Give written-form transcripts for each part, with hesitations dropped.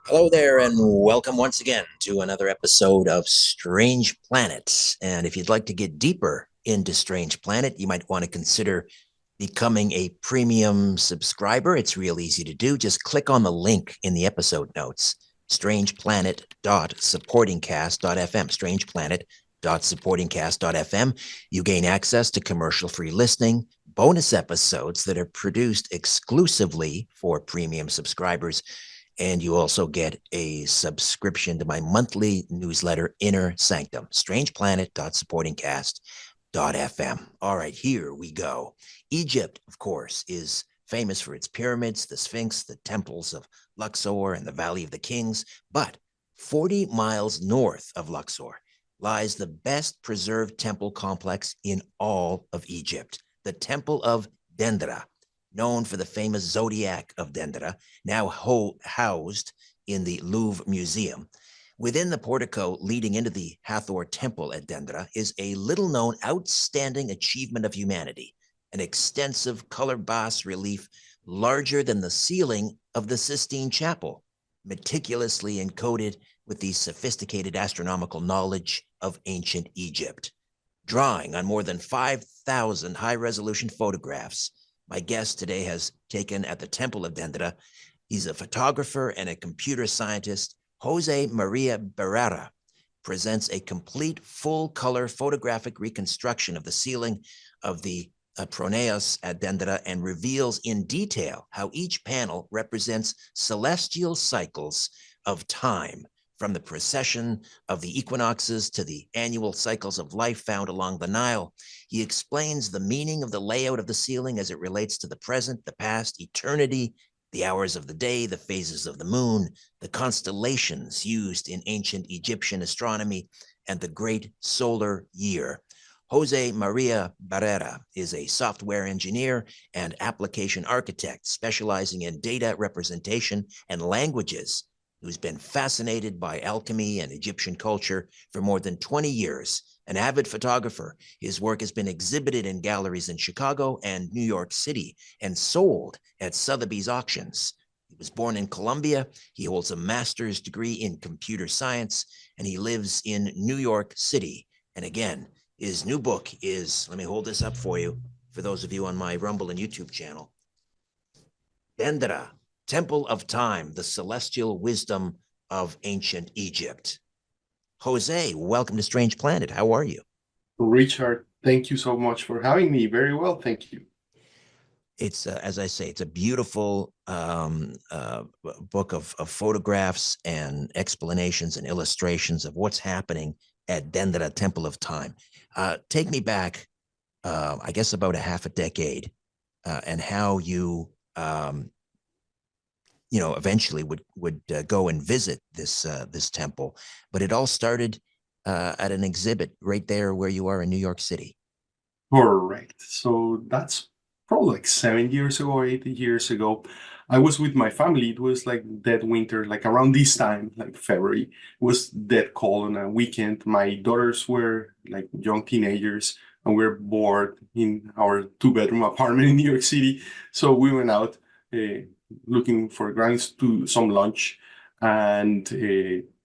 Hello there, and welcome once again to another episode of Strange Planets. And if you'd like to get deeper into Strange Planet, you might want to consider becoming a premium subscriber. It's real easy to do. Just click on the link in the episode notes, strangeplanet.supportingcast.fm, strangeplanet.supportingcast.fm. You gain access to commercial-free listening, bonus episodes that are produced exclusively for premium subscribers, and you also get a subscription to my monthly newsletter, Inner Sanctum, strangeplanet.supportingcast.fm. All right, here we go. Egypt, of course, is famous for its pyramids, the Sphinx, the temples of Luxor, and the Valley of the Kings. But 40 miles north of Luxor lies the best preserved temple complex in all of Egypt, the Temple of Dendera, known for the famous Zodiac of Dendera, now housed in the Louvre Museum. Within the portico leading into the Hathor Temple at Dendera is a little-known outstanding achievement of humanity, an extensive color bas-relief larger than the ceiling of the Sistine Chapel, meticulously encoded with the sophisticated astronomical knowledge of ancient Egypt. Drawing on more than 5,000 high-resolution photographs, my guest today has taken at the Temple of Dendera. He's a photographer and a computer scientist. José María Barrera presents a complete full-color photographic reconstruction of the ceiling of the Pronaos at Dendera and reveals in detail how each panel represents celestial cycles of time, from the precession of the equinoxes to the annual cycles of life found along the Nile. He explains the meaning of the layout of the ceiling as it relates to the present, the past, eternity, the hours of the day, the phases of the moon, the constellations used in ancient Egyptian astronomy, and the great solar year. José María Barrera is a software engineer and application architect specializing in data representation and languages, who's been fascinated by alchemy and Egyptian culture for more than 20 years. An avid photographer, his work has been exhibited in galleries in Chicago and New York City and sold at Sotheby's auctions. He was born in Colombia. He holds a master's degree in computer science, and he lives in New York City. And again, his new book is, let me hold this up for you, for those of you on my Rumble and YouTube channel, Dendera, Temple of Time, the Celestial Wisdom of Ancient Egypt. Jose, welcome to Strange Planet. How are you? Richard, thank you so much for having me. Very well, thank you. It's, as I say, it's a beautiful book of photographs and explanations and illustrations of what's happening at Dendera, Temple of Time. Take me back, I guess, about a half a decade, and how you eventually would go and visit this temple. But it all started at an exhibit right there where you are in New York City. Correct. So that's probably like 7 years ago or 8 years ago. I was with my family. It was like dead winter, like around this time, like February. It was dead cold on a weekend. My daughters were like young teenagers, and we are bored in our two-bedroom apartment in New York City. So we went out looking for grounds to some lunch and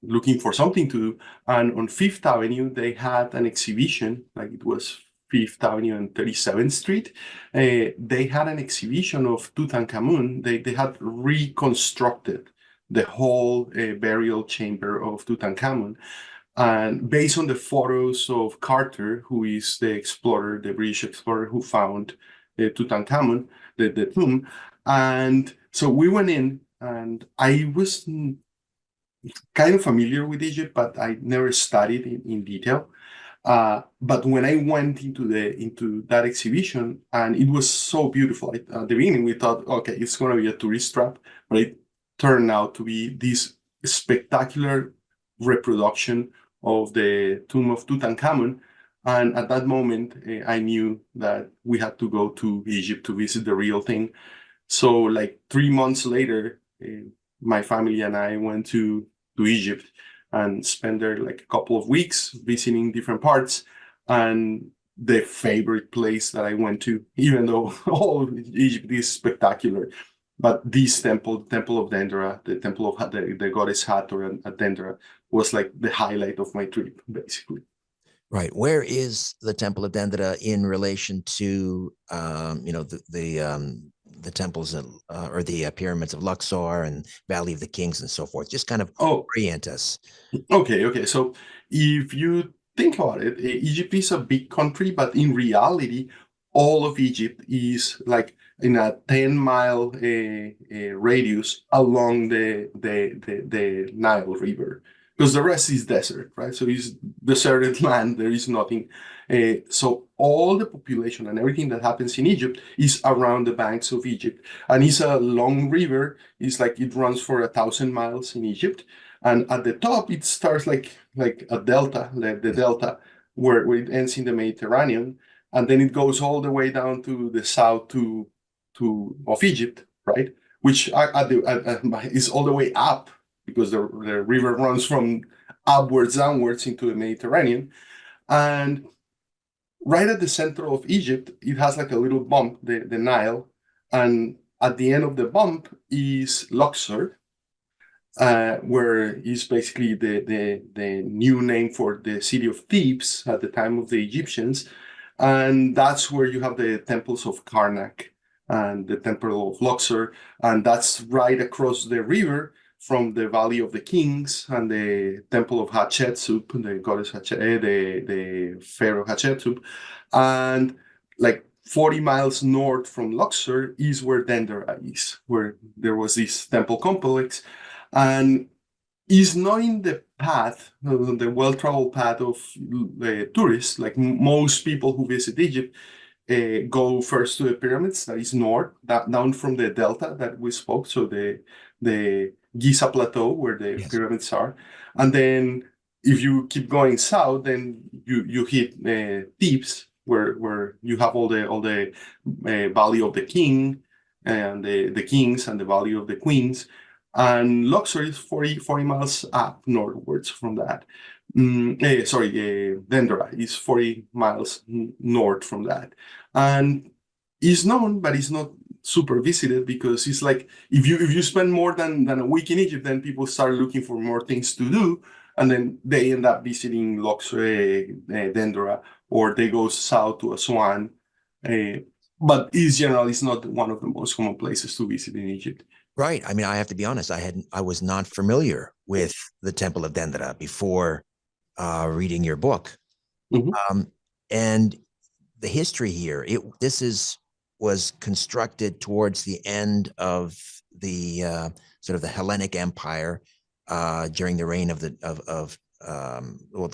looking for something to do. And on Fifth Avenue, they had an exhibition, like it was Fifth Avenue and 37th Street. They had an exhibition of Tutankhamun. They had reconstructed the whole burial chamber of Tutankhamun. And based on the photos of Carter, who is the explorer, the British explorer who found Tutankhamun, the tomb. And so we went in, and I was kind of familiar with Egypt, but I never studied in detail. But when I went into that exhibition, and it was so beautiful. At the beginning, we thought, okay, it's going to be a tourist trap, but it turned out to be this spectacular reproduction of the tomb of Tutankhamun. And at that moment, I knew that we had to go to Egypt to visit the real thing. So, like 3 months later, my family and I went to Egypt and spent there like a couple of weeks visiting different parts. And the favorite place that I went to, even though all Egypt is spectacular, But this temple, Temple of Dendera, the Temple of the Goddess Hathor at Dendera, was like the highlight of my trip, basically. Right. Where is the Temple of Dendera in relation to, the temples or the pyramids of Luxor and Valley of the Kings and so forth? Just kind of Oh, orient us. okay. So if you think about it, Egypt is a big country, but in reality, all of Egypt is like in a 10-mile radius along the Nile River, because the rest is desert, right? So it's deserted land. There is nothing. So all the population and everything that happens in Egypt is around the banks of Egypt, and it's a long river. It's like it runs for 1,000 miles in Egypt, and at the top it starts like a delta, like the delta where it ends in the Mediterranean, and then it goes all the way down to the south to of Egypt, right? Which is all the way up, because the river runs from upwards downwards into the Mediterranean. And right at the center of Egypt, it has like a little bump, the Nile, and at the end of the bump is Luxor, where is basically the new name for the city of Thebes at the time of the Egyptians. And that's where you have the temples of Karnak and the Temple of Luxor. And that's right across the river from the Valley of the Kings and the Temple of Hatshepsut, the goddess the pharaoh Hatshepsut. And like 40 miles north from Luxor is where Dendera is, where there was this temple complex, and is not in the path, the well-traveled path of tourists. Like most people who visit Egypt go first to the pyramids, that is north, down from the delta that we spoke, so the Giza Plateau where the Yes. pyramids are. And then if you keep going south, then you hit Thebes, where you have all the Valley of the King and the Kings and the Valley of the Queens. And Luxor is 40 miles up northwards from that. Dendera is 40 miles north from that. And it's known, but it's not super visited, because it's like if you spend more than a week in Egypt, then people start looking for more things to do, and then they end up visiting Luxor, Dendera, or they go south to Aswan. But in general, it's not one of the most common places to visit in Egypt. Right. I mean, I have to be honest. I was not familiar with the Temple of Dendera before reading your book. Mhm. And the history here, was constructed towards the end of the sort of the Hellenic Empire during the reign of the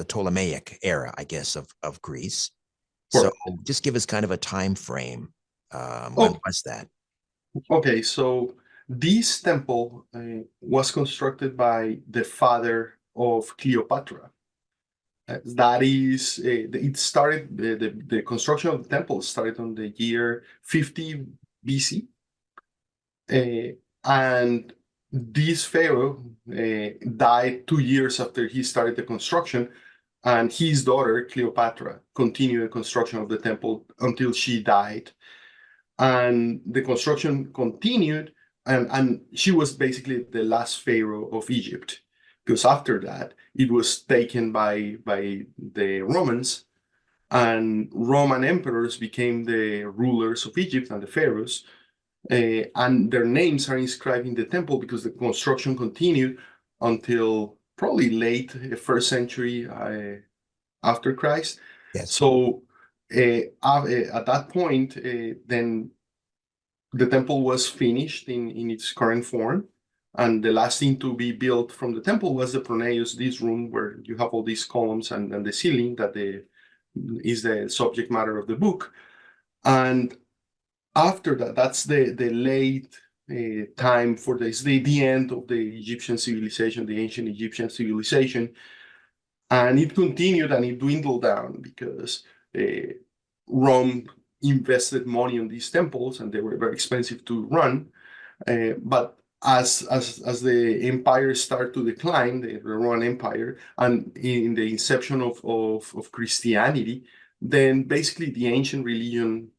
Ptolemaic era, I guess, of Greece. So Correct. just give us kind of a time frame. When Oh, was that? okay. So this temple was constructed by the father of Cleopatra. That is, it started, the construction of the temple started on the year 50 BC. And this pharaoh died 2 years after he started the construction, and his daughter, Cleopatra, continued the construction of the temple until she died. And the construction continued, and she was basically the last pharaoh of Egypt, because after that it was taken by the Romans, and Roman emperors became the rulers of Egypt and the pharaohs, and their names are inscribed in the temple because the construction continued until probably late first century after Christ. Yes. So at that point, then the temple was finished in its current form. And the last thing to be built from the temple was the pronaos, this room where you have all these columns and the ceiling that is the subject matter of the book. And after that, that's the late time for this, the end of the Egyptian civilization, the ancient Egyptian civilization. And it continued and it dwindled down because Rome invested money on these temples and they were very expensive to run. But as the empire started to decline, the Roman Empire, and in the inception of Christianity, then basically the ancient religion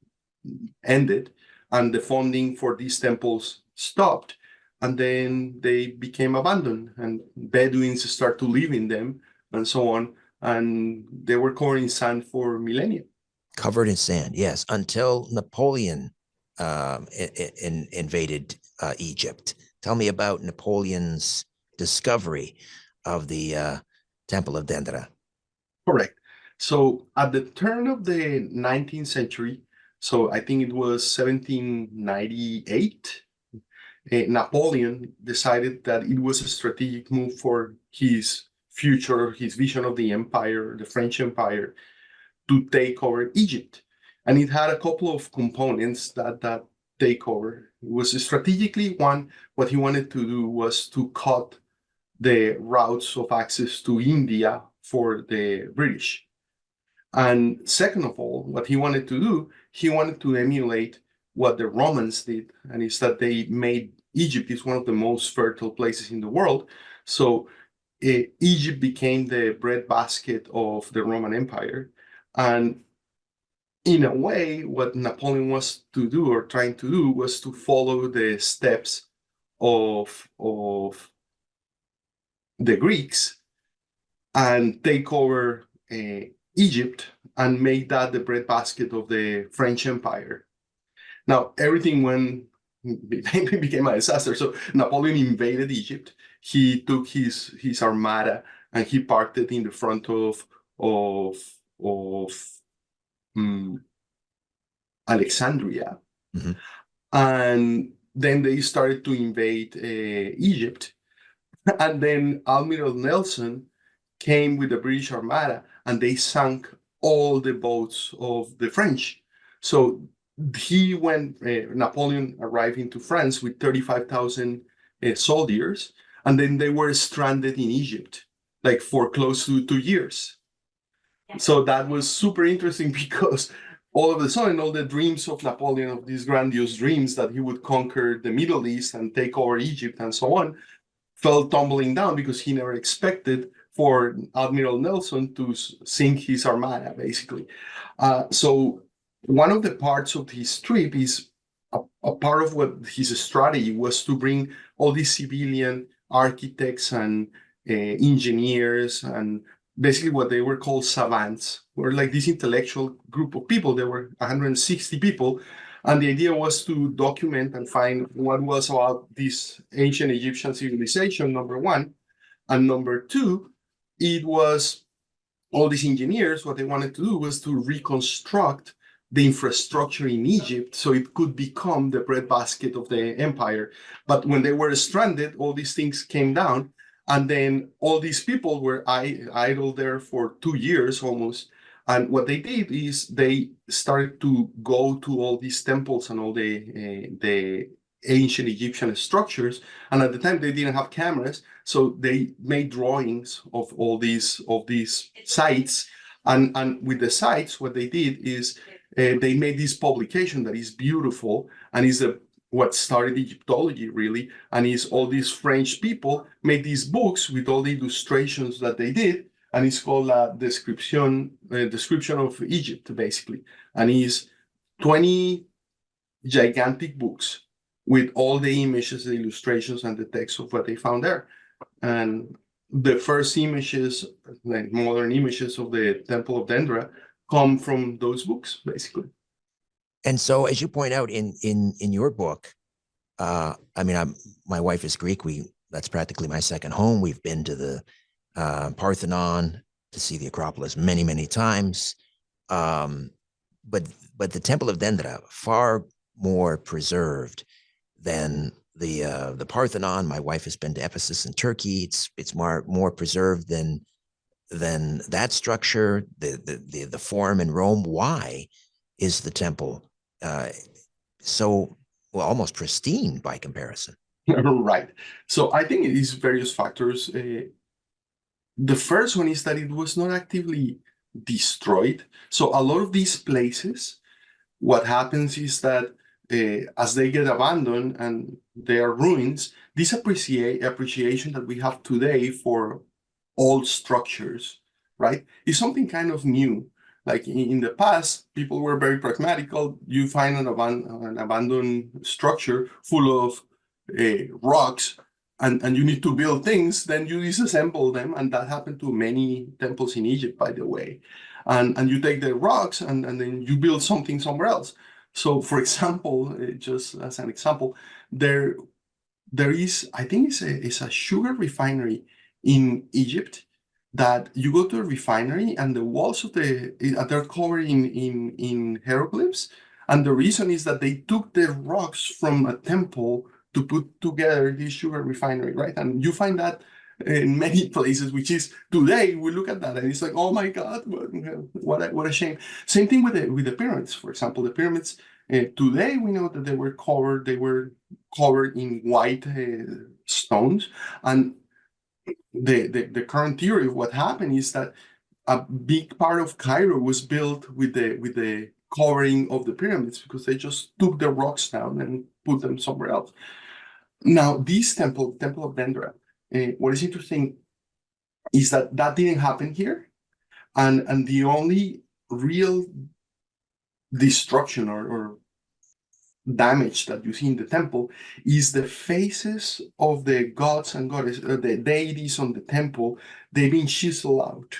ended, and the funding for these temples stopped, and then they became abandoned, and Bedouins start to live in them, and so on. And they were covered in sand for millennia. Covered in sand, yes, until Napoleon invaded Egypt. Tell me about Napoleon's discovery of the Temple of Dendera. Correct. So at the turn of the 19th century, so I think it was 1798, Napoleon decided that it was a strategic move for his future, his vision of the empire, the French Empire, to take over Egypt. And it had a couple of components that takeover. It was strategically one, what he wanted to do was to cut the routes of access to India for the British. And second of all, what he wanted to do, he wanted to emulate what the Romans did, and is that they made Egypt is one of the most fertile places in the world. So Egypt became the breadbasket of the Roman Empire. And in a way, what Napoleon was to do or trying to do was to follow the steps of the Greeks and take over Egypt and make that the breadbasket of the French Empire. Now, everything became a disaster. So Napoleon invaded Egypt. He took his armada and he parked it in the front of Alexandria. Mm-hmm. And then they started to invade Egypt. And then Admiral Nelson came with the British Armada and they sank all the boats of the French. So Napoleon arrived into France with 35,000 soldiers, and then they were stranded in Egypt, like for close to 2 years. So that was super interesting because all of a sudden, all the dreams of Napoleon, of these grandiose dreams that he would conquer the Middle East and take over Egypt and so on, fell tumbling down because he never expected for Admiral Nelson to sink his armada, basically. So one of the parts of his trip is a part of what his strategy was to bring all these civilian architects and engineers and basically what they were called savants, were like this intellectual group of people. There were 160 people. And the idea was to document and find what was about this ancient Egyptian civilization, number one. And number two, it was all these engineers, what they wanted to do was to reconstruct the infrastructure in Egypt so it could become the breadbasket of the empire. But when they were stranded, all these things came down. And then all these people were idle there for 2 years almost. And what they did is they started to go to all these temples and all the ancient Egyptian structures. And at the time they didn't have cameras, so they made drawings of all these sites. And with the sites, what they did is they made this publication that is beautiful and is what started Egyptology really, and is all these French people made these books with all the illustrations that they did, and it's called a description of Egypt, basically, and is 20 gigantic books with all the images, the illustrations, and the text of what they found there. And the first images, like modern images of the Temple of Dendera, come from those books, basically. And so, as you point out in your book, I mean, my wife is Greek. That's practically my second home. We've been to the Parthenon to see the Acropolis many, many times. But the Temple of Dendera, far more preserved than the Parthenon. My wife has been to Ephesus in Turkey. It's more preserved than that structure, the form in Rome. Why is the temple so almost pristine by comparison? Right. So I think it is various factors. The first one is that it was not actively destroyed. So a lot of these places, what happens is that as they get abandoned and they are ruins, this appreciation that we have today for old structures, right, is something kind of new. Like in the past, people were very pragmatical. You find an abandoned structure full of rocks, and you need to build things, then you disassemble them, and that happened to many temples in Egypt, by the way. And you take the rocks and then you build something somewhere else. So, for example, just as an example, there is, I think it's a sugar refinery in Egypt that you go to a refinery and the walls of they're covered in hieroglyphs. And the reason is that they took the rocks from a temple to put together this sugar refinery, right? And you find that in many places, which is today we look at that and it's like, oh my God, what a shame. Same thing with the pyramids, for example. The pyramids today we know that they were covered in white stones, and the current theory of what happened is that a big part of Cairo was built with the covering of the pyramids, because they just took the rocks down and put them somewhere else. Now, this Temple of Dendera, what is interesting is that didn't happen here, and the only real destruction or damage that you see in the temple is the faces of the gods and goddesses, the deities on the temple. They've been chiseled out.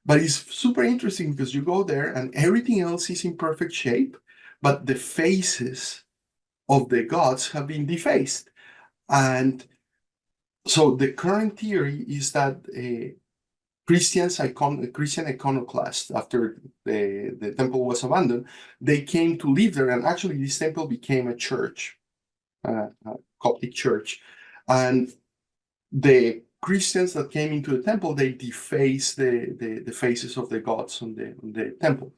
But it's super interesting because you go there and everything else is in perfect shape, but the faces of the gods have been defaced. And so the current theory is that Christian iconoclasts, after the temple was abandoned, they came to live there, and actually this temple became a church, a Coptic church. And the Christians that came into the temple, they defaced the faces of the gods on the temple.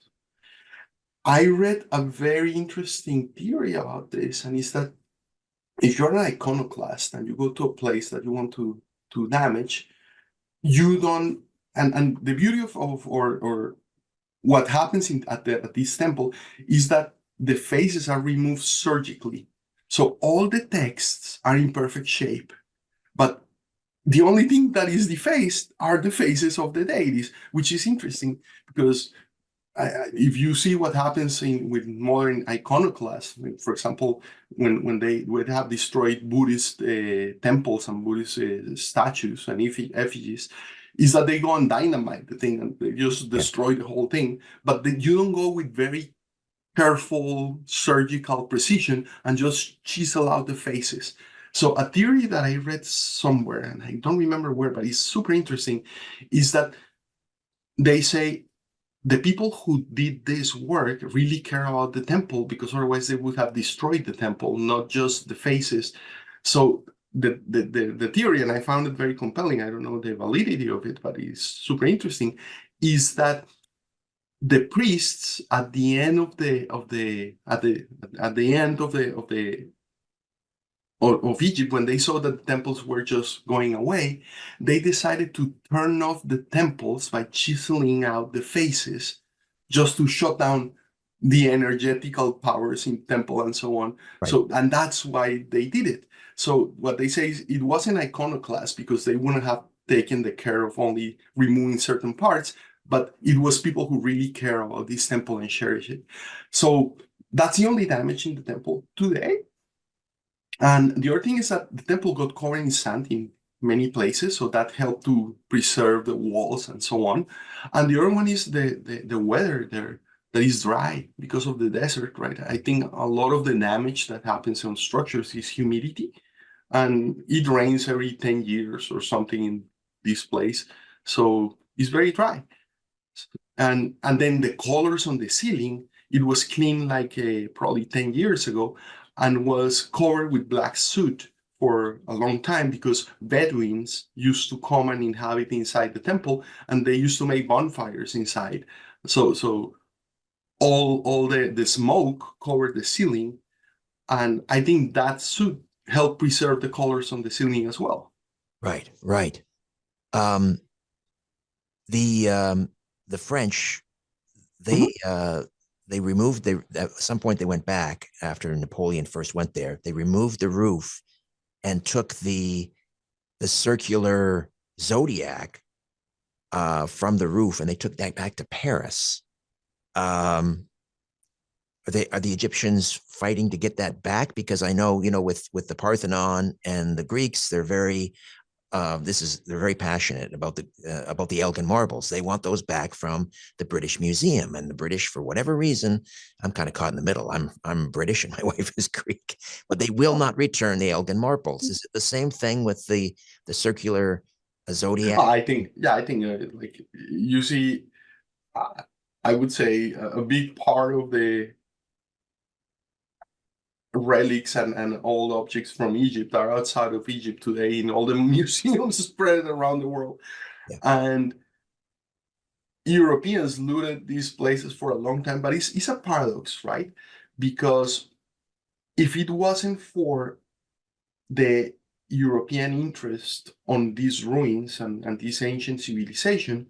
I read a very interesting theory about this, and it's that if you're an iconoclast and you go to a place that you want to damage, you don't. And the beauty of or what happens at this temple is that the faces are removed surgically. So all the texts are in perfect shape, but the only thing that is defaced are the faces of the deities, which is interesting because if you see what happens with modern iconoclasts, for example, when they would have destroyed Buddhist temples and Buddhist statues and effigies, is that they go and dynamite the thing and they just destroy the whole thing. But you don't go with very careful surgical precision and just chisel out the faces. So a theory that I read somewhere, and I don't remember where, but it's super interesting, is that they say the people who did this work really care about the temple, because otherwise they would have destroyed the temple, not just the faces. So the theory, and I found it very compelling, I don't know the validity of it, but it's super interesting, is that the priests at the end of Egypt, when they saw that the temples were just going away, they decided to turn off the temples by chiseling out the faces, just to shut down the energetical powers in temple and so on. Right. So, and that's why they did it. So what they say is it wasn't iconoclast because they wouldn't have taken the care of only removing certain parts, but it was people who really care about this temple and cherish it. So that's the only damage in the temple today. And the other thing is that the temple got covered in sand in many places, so that helped to preserve the walls and so on. And the other one is the weather there, that is dry because of the desert, right? I think a lot of the damage that happens on structures is humidity, and it rains every 10 years or something in this place, so it's very dry. And then the colors on the ceiling, it was cleaned like probably 10 years ago, and was covered with black soot for a long time because Bedouins used to come and inhabit inside the temple, and they used to make bonfires inside. So all the smoke covered the ceiling, and I think that soot helped preserve the colors on the ceiling as well. Right, right. Um, the French, they removed at some point they went back after Napoleon first went there. They removed the roof and took the circular zodiac from the roof, and they took that back to Paris. Are the Egyptians fighting to get that back? Because I know, with the Parthenon and the Greeks, they're very they're very passionate about the Elgin marbles. They want those back from the British Museum, and the British, for whatever reason, I'm kind of caught in the middle. I'm British and my wife is Greek, but they will not return the Elgin marbles. Is it the same thing with the circular zodiac? I think, yeah, I think like you see, uh, I would say a big part of the relics and all objects from Egypt are outside of Egypt today in all the museums spread around the world. Yeah. And Europeans looted these places for a long time, but it's a paradox, right? Because if it wasn't for the European interest on these ruins and this ancient civilization,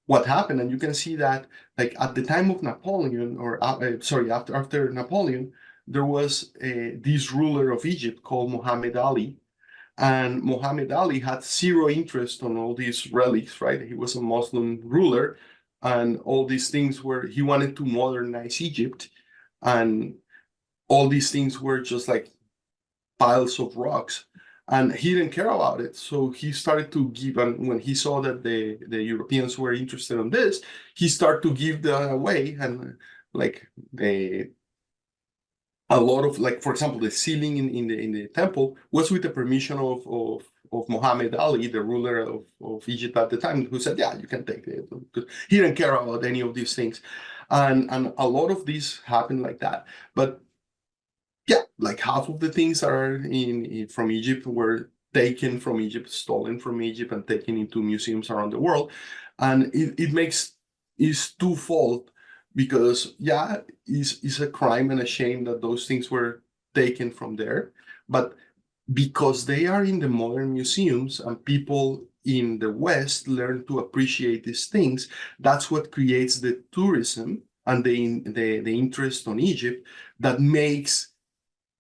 what happened, and you can see that like at the time of Napoleon, or sorry, after Napoleon, there was this ruler of Egypt called Muhammad Ali, and Muhammad Ali had zero interest on all these relics, right? He was a Muslim ruler, and all these things were, he wanted to modernize Egypt, and all these things were just like piles of rocks, and he didn't care about it. So he started to give, and when he saw that the Europeans were interested in this, he started to give them away. And like a lot of, like, for example, the ceiling in the temple was with the permission of Muhammad Ali, the ruler of Egypt at the time, who said, yeah, you can take it, because he didn't care about any of these things. And a lot of these happened like that. But yeah, like half of the things that are from Egypt were taken from Egypt, stolen from Egypt, and taken into museums around the world. And it makes, is twofold, because yeah, it's a crime and a shame that those things were taken from there, but because they are in the modern museums and people in the West learn to appreciate these things, that's what creates the tourism and the interest on Egypt that makes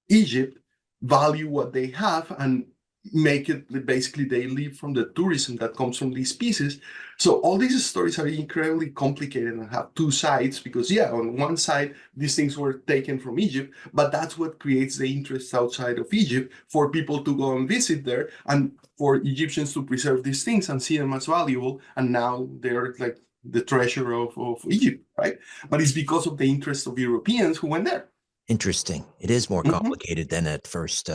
Egypt value what they have and make it, basically they live from the tourism that comes from these pieces. So all these stories are incredibly complicated and have two sides, because yeah, on one side these things were taken from Egypt, but that's what creates the interest outside of Egypt for people to go and visit there, and for Egyptians to preserve these things and see them as valuable, and now they're like the treasure of Egypt, right? But it's because of the interest of Europeans who went there. Interesting. It is more complicated than at first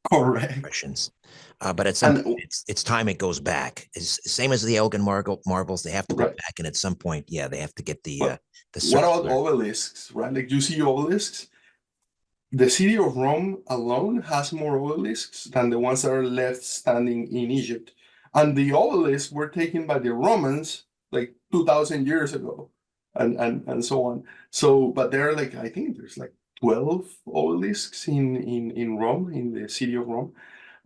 Correct. impressions. But at some And point, it's time it goes back. It's same as the Elgin marbles. They have to go right. back, and at some point, yeah, they have to get But the what about circular. obelisks, right? Like you see obelisks. The city of Rome alone has more obelisks than the ones that are left standing in Egypt. And the obelisks were taken by the Romans like 2,000 years ago, and so on. So, but there are like, I think there's like 12 obelisks in Rome, in the city of Rome.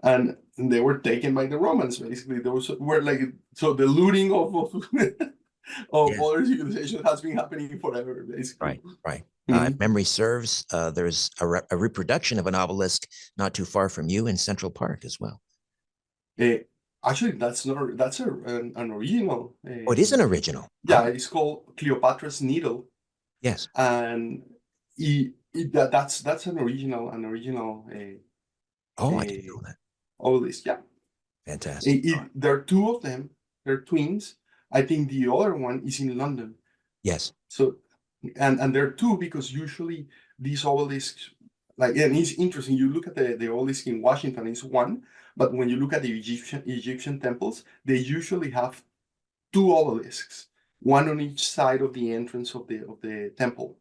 And they were taken by the Romans, basically. Those were like, so the looting of of Yes, other civilizations has been happening forever, basically. right, right. If Mhm. memory serves, there's a reproduction of an obelisk not too far from you in Central Park as well. Eh, Actually, that's not, that's an original. Oh, it is an original. Yeah, it's called Cleopatra's Needle, Yes. and that's an original Oh, I didn't know that. obelisk. Yeah, Fantastic. there are two of them. They're twins. I think the other one is in London. Yes. So, and there are two, because usually these obelisks, like, and it's interesting. You look at the obelisk in Washington, it's one, but when you look at the Egyptian temples, they usually have two obelisks, one on each side of the entrance of the temple.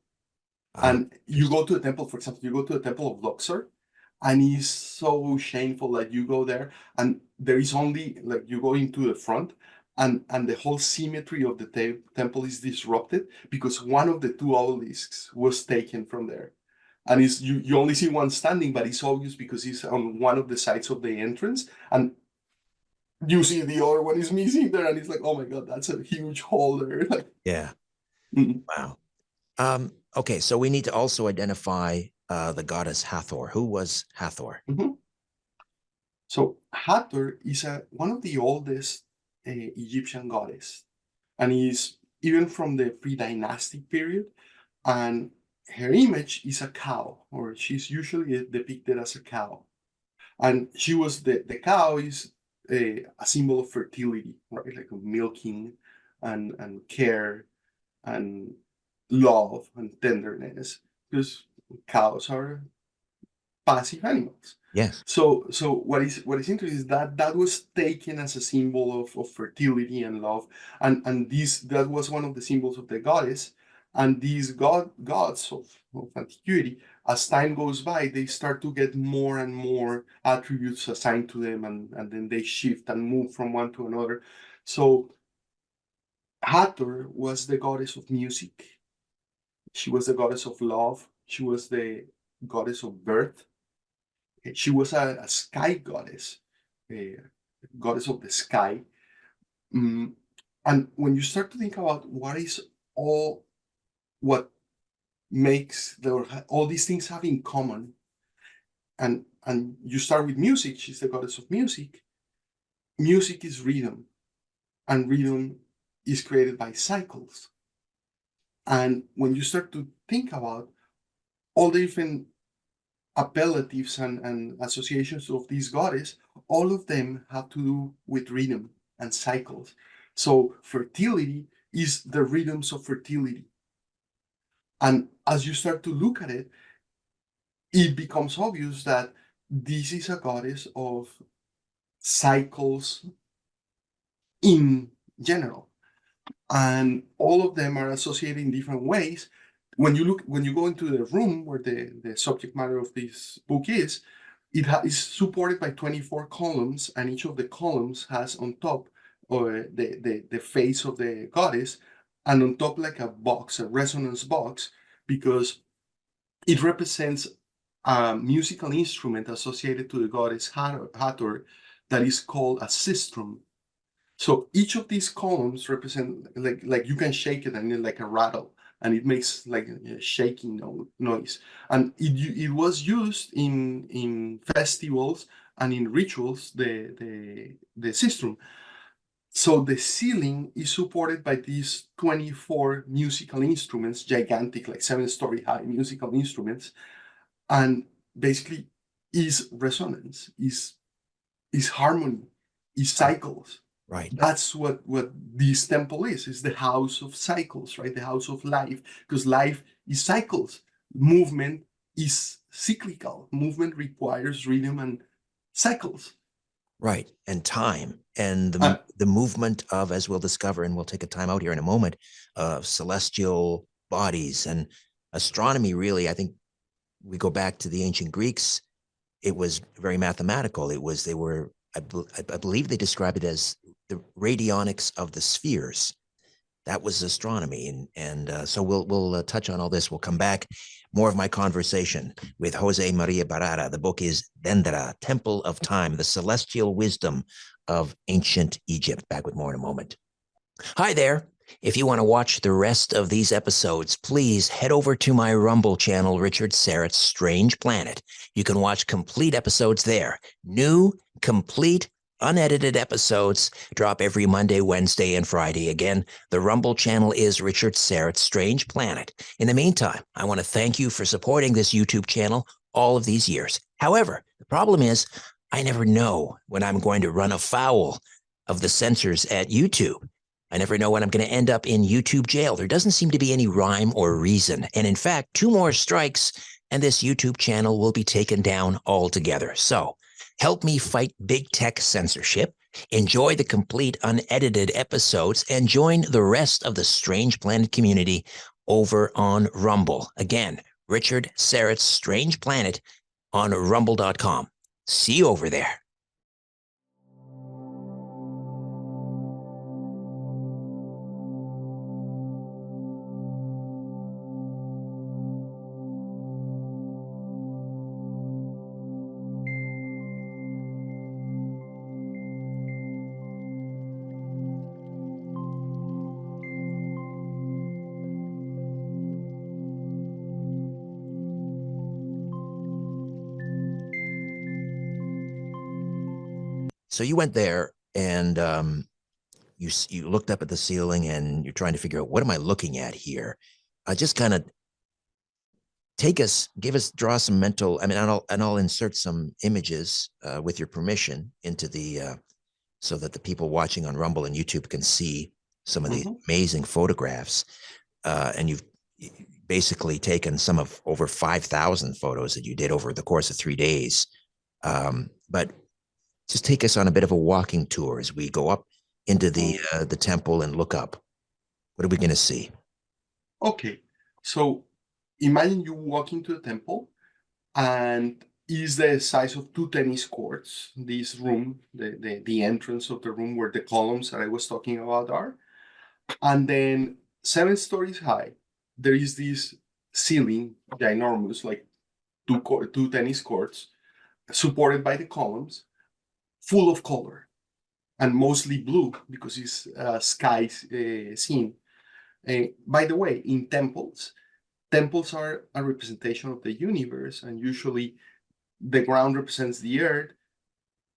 And you go to a temple, for example, you go to the Temple of Luxor, and it's so shameful that you go there and there is only, like, you go into the front, and the whole symmetry of the temple is disrupted because one of the two obelisks was taken from there. And it's, you only see one standing, but it's obvious because it's on one of the sides of the entrance, and you see the other one is missing there, and it's like, oh my god, that's a huge hole there. Like, Yeah. mhm. Wow. Okay, so we need to also identify the goddess Hathor. Who was Hathor? Mhm. So Hathor is one of the oldest Egyptian goddess, and is even from the pre-dynastic period. And her image is a cow, or she's usually depicted as a cow. And she was the cow is a symbol of fertility, right? Like milking and care and love and tenderness, because cows are passive animals. Yes. So what is interesting is that that was taken as a symbol of fertility and love, and this that was one of the symbols of the goddess, and these gods of antiquity, as time goes by, they start to get more and more attributes assigned to them, and then they shift and move from one to another. So Hathor was the goddess of music. She was the goddess of love. She was the goddess of birth. She was a sky goddess, a goddess of the sky. Mm, and when you start to think about what is all what makes all these things have in common, and you start with music, she's the goddess of music. Music is rhythm, and rhythm is created by cycles. And when you start to think about all the different appellatives and associations of these goddess, all of them have to do with rhythm and cycles. So fertility is the rhythms of fertility. And as you start to look at it, it becomes obvious that this is a goddess of cycles in general. And all of them are associated in different ways. When you go into the room where the subject matter of this book is, is supported by 24 columns, and each of the columns has on top the face of the goddess, and on top like a box, a resonance box, because it represents a musical instrument associated to the goddess Hathor that is called a sistrum. So each of these columns represent like you can shake it and like a rattle, and it makes like a shaking noise. And it was used in festivals and in rituals, the sistrum. So the ceiling is supported by these 24 musical instruments, gigantic, like 7-story high musical instruments, and basically is resonance, is harmony, is Right. cycles. Right. That's what this temple is the house of cycles, right? The house of life, because life is cycles. Movement is cyclical. Movement requires rhythm and cycles. Right. And time and Uh, the movement of, as we'll discover, and we'll take a time out here in a moment, of celestial bodies and astronomy. Really, I think we go back to the ancient Greeks. It was very mathematical. They were, I believe they describe it as the radionics of the spheres. That was astronomy, and so we'll touch on all this. We'll come back. More of my conversation with José María Barrera. The book is Dendera, Temple of Time, the celestial wisdom of ancient Egypt. Back with more in a moment. Hi there. If you want to watch the rest of these episodes, please head over to my Rumble channel, Richard Syrett's Strange Planet. You can watch complete episodes there. New, complete, unedited episodes drop every Monday, Wednesday, and Friday. Again, the Rumble channel is Richard Syrett's Strange Planet. In the meantime, I want to thank you for supporting this YouTube channel all of these years. However, the problem is I never know when I'm going to run afoul of the censors at YouTube. I never know when I'm going to end up in YouTube jail. There doesn't seem to be any rhyme or reason. And in fact, 2 more strikes and this YouTube channel will be taken down altogether. So help me fight big tech censorship, enjoy the complete unedited episodes, and join the rest of the Strange Planet community over on Rumble. Again, Richard Syrett's Strange Planet on rumble.com. See you over there. So you went there and you looked up at the ceiling and you're trying to figure out, what am I looking at here? Just kind of draw some mental, I mean, and I'll insert some images with your permission into the, so that the people watching on Rumble and YouTube can see some of these amazing photographs. And you've basically taken some of over 5,000 photos that you did over the course of 3 days. But just take us on a bit of a walking tour as we go up into the temple and look up. What are we going to see? Okay, so imagine you walk into the temple, and is the size of 2 tennis courts. This room, the entrance of the room where the columns that I was talking about are, and then 7 stories high, there is this ceiling, ginormous, like 2 tennis courts, supported by the columns, full of color, and mostly blue because it's a sky scene. By the way, in temples are a representation of the universe, and usually the ground represents the earth,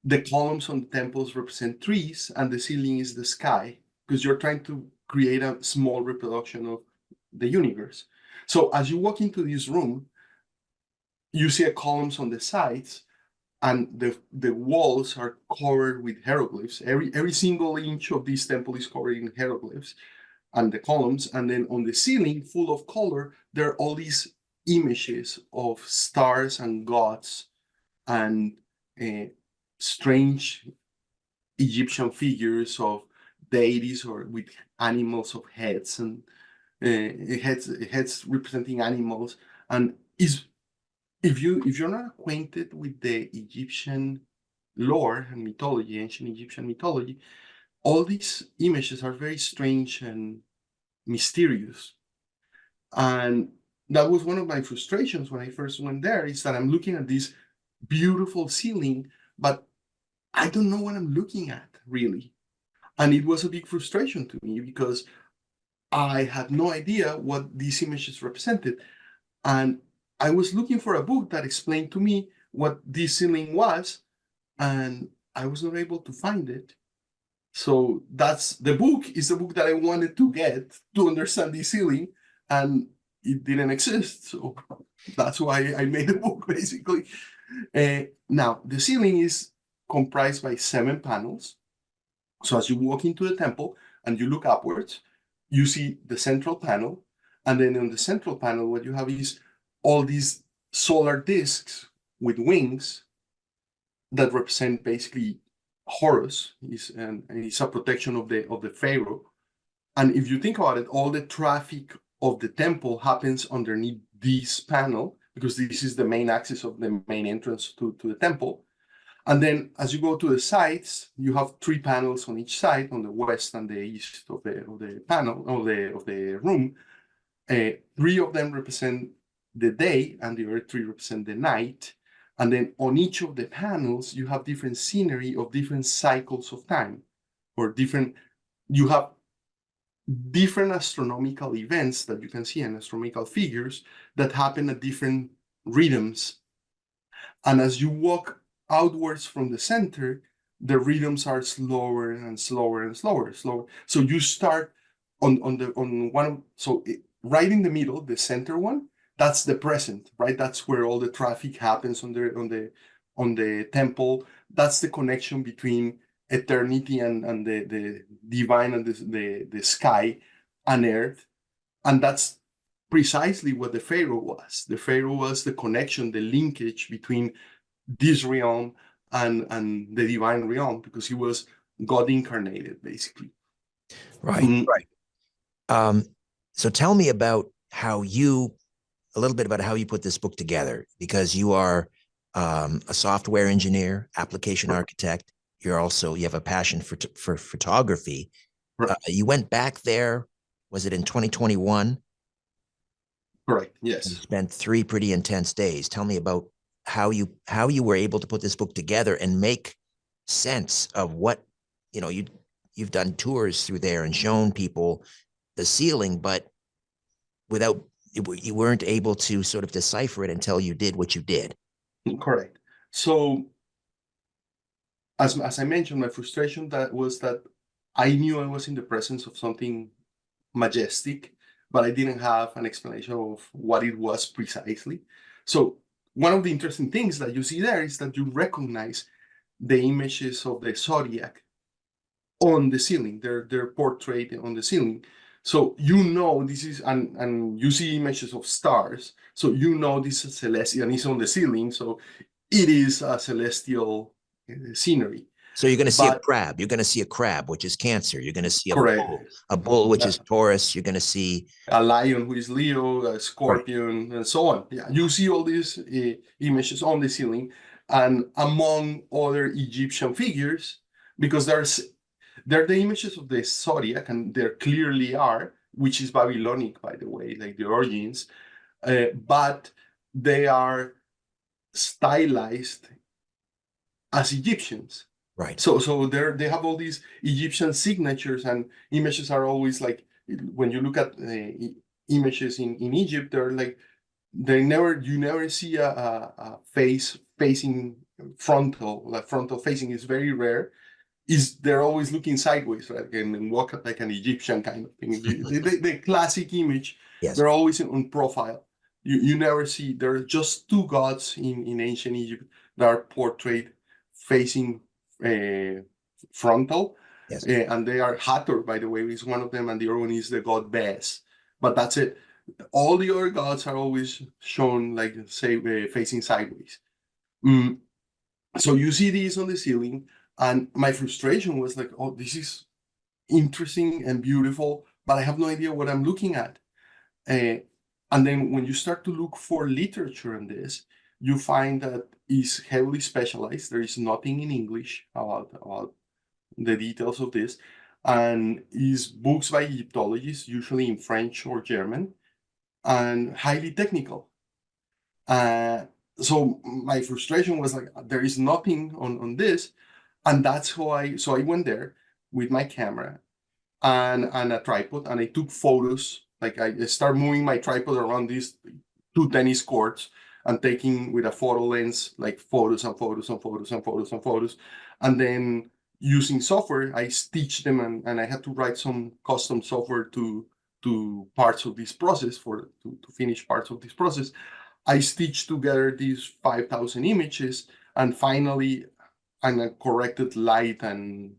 the columns on the temples represent trees, and the ceiling is the sky, because you're trying to create a small reproduction of the universe. So as you walk into this room, you see columns on the sides, and the walls are covered with hieroglyphs. Every single inch of this temple is covered in hieroglyphs, and the columns, and then on the ceiling, full of color, there are all these images of stars and gods and strange Egyptian figures of deities, or with animals of heads, and heads representing animals. And if you're not acquainted with the Egyptian lore and mythology, ancient Egyptian mythology, all these images are very strange and mysterious. And that was one of my frustrations when I first went there, is that I'm looking at this beautiful ceiling, but I don't know what I'm looking at, really. And it was a big frustration to me because I had no idea what these images represented. And I was looking for a book that explained to me what this ceiling was, and I was not able to find it. So the book is the book that I wanted to get to understand the ceiling, and it didn't exist. So that's why I made the book, basically. Now, the ceiling is comprised by 7 panels. So as you walk into the temple and you look upwards, you see the central panel. And then on the central panel, what you have is all these solar discs with wings that represent basically Horus, and it's a protection of the pharaoh. And if you think about it, all the traffic of the temple happens underneath this panel, because this is the main axis of the main entrance to the temple. And then as you go to the sides, you have 3 panels on each side, on the west and the east of the panel of the room. 3 of them represent the day, and the other 3 represent the night. And then on each of the panels, you have different scenery of different cycles of time, or you have different astronomical events that you can see, and astronomical figures that happen at different rhythms. And as you walk outwards from the center, the rhythms are slower and slower and slower. So you start on one. So right in the middle, the center one, that's the present, right? That's where all the traffic happens on the temple. That's the connection between eternity and the divine, and the sky and earth. And that's precisely what the pharaoh was. The pharaoh was the connection, the linkage between this realm and the divine realm, because he was God incarnated, basically. Right. Right. So tell me about a little bit about how you put this book together, because you are a software engineer, application architect. You have a passion for photography. Right. You went back there, was it in 2021? Correct. Yes. You spent 3 pretty intense days. Tell me about how you were able to put this book together and make sense of what, you've done tours through there and shown people the ceiling, but you weren't able to sort of decipher it until you did what you did. Correct. So as I mentioned, my frustration was that I knew I was in the presence of something majestic, but I didn't have an explanation of what it was precisely. So one of the interesting things that you see there is that you recognize the images of the zodiac on the ceiling. They're portrayed on the ceiling. So you know this is, and you see images of stars. So you know this is celestial, and it's on the ceiling. So it is a celestial scenery. So you're going to see a But crab. You're going to see a crab, which is Cancer. You're going to see correct, a bull, which uh, is Taurus. You're going to see a lion who is Leo, a right. scorpion, and so on. Yeah, you see all these images on the ceiling, and among other Egyptian figures, because they're the images of the zodiac, and there clearly are, which is Babylonic, by the way, like the origins, but they are stylized as Egyptians. Right. So they have all these Egyptian signatures, and images are always like, when you look at images in Egypt, they're like, you never see a face facing frontal, like frontal facing is very rare. Is they're always looking sideways, right? And walk like an Egyptian kind of thing. The classic image, Yes. they're always on profile. You never see, there are just two gods in ancient Egypt that are portrayed facing frontal. Yes. And they are Hathor, by the way, is one of them, and the other one is the god Bes. But that's it. All the other gods are always shown like, say, facing sideways. Mm. So you see these on the ceiling, and my frustration was like, oh, this is interesting and beautiful, but I have no idea what I'm looking at. And then when you start to look for literature on this, you find that it's heavily specialized. There is nothing in English about the details of this, and is books by Egyptologists, usually in French or German, and highly technical. Uh, so my frustration was like, there is nothing on this, and that's how I went there with my camera and a tripod, and I took photos. Like, I start moving my tripod around these two tennis courts and taking with a photo lens like photos and photos and photos and photos and photos, and then using software I stitched them, and I had to write some custom software to parts of this process to finish parts of this process. I stitched together these 5,000 images, and finally, and a corrected light and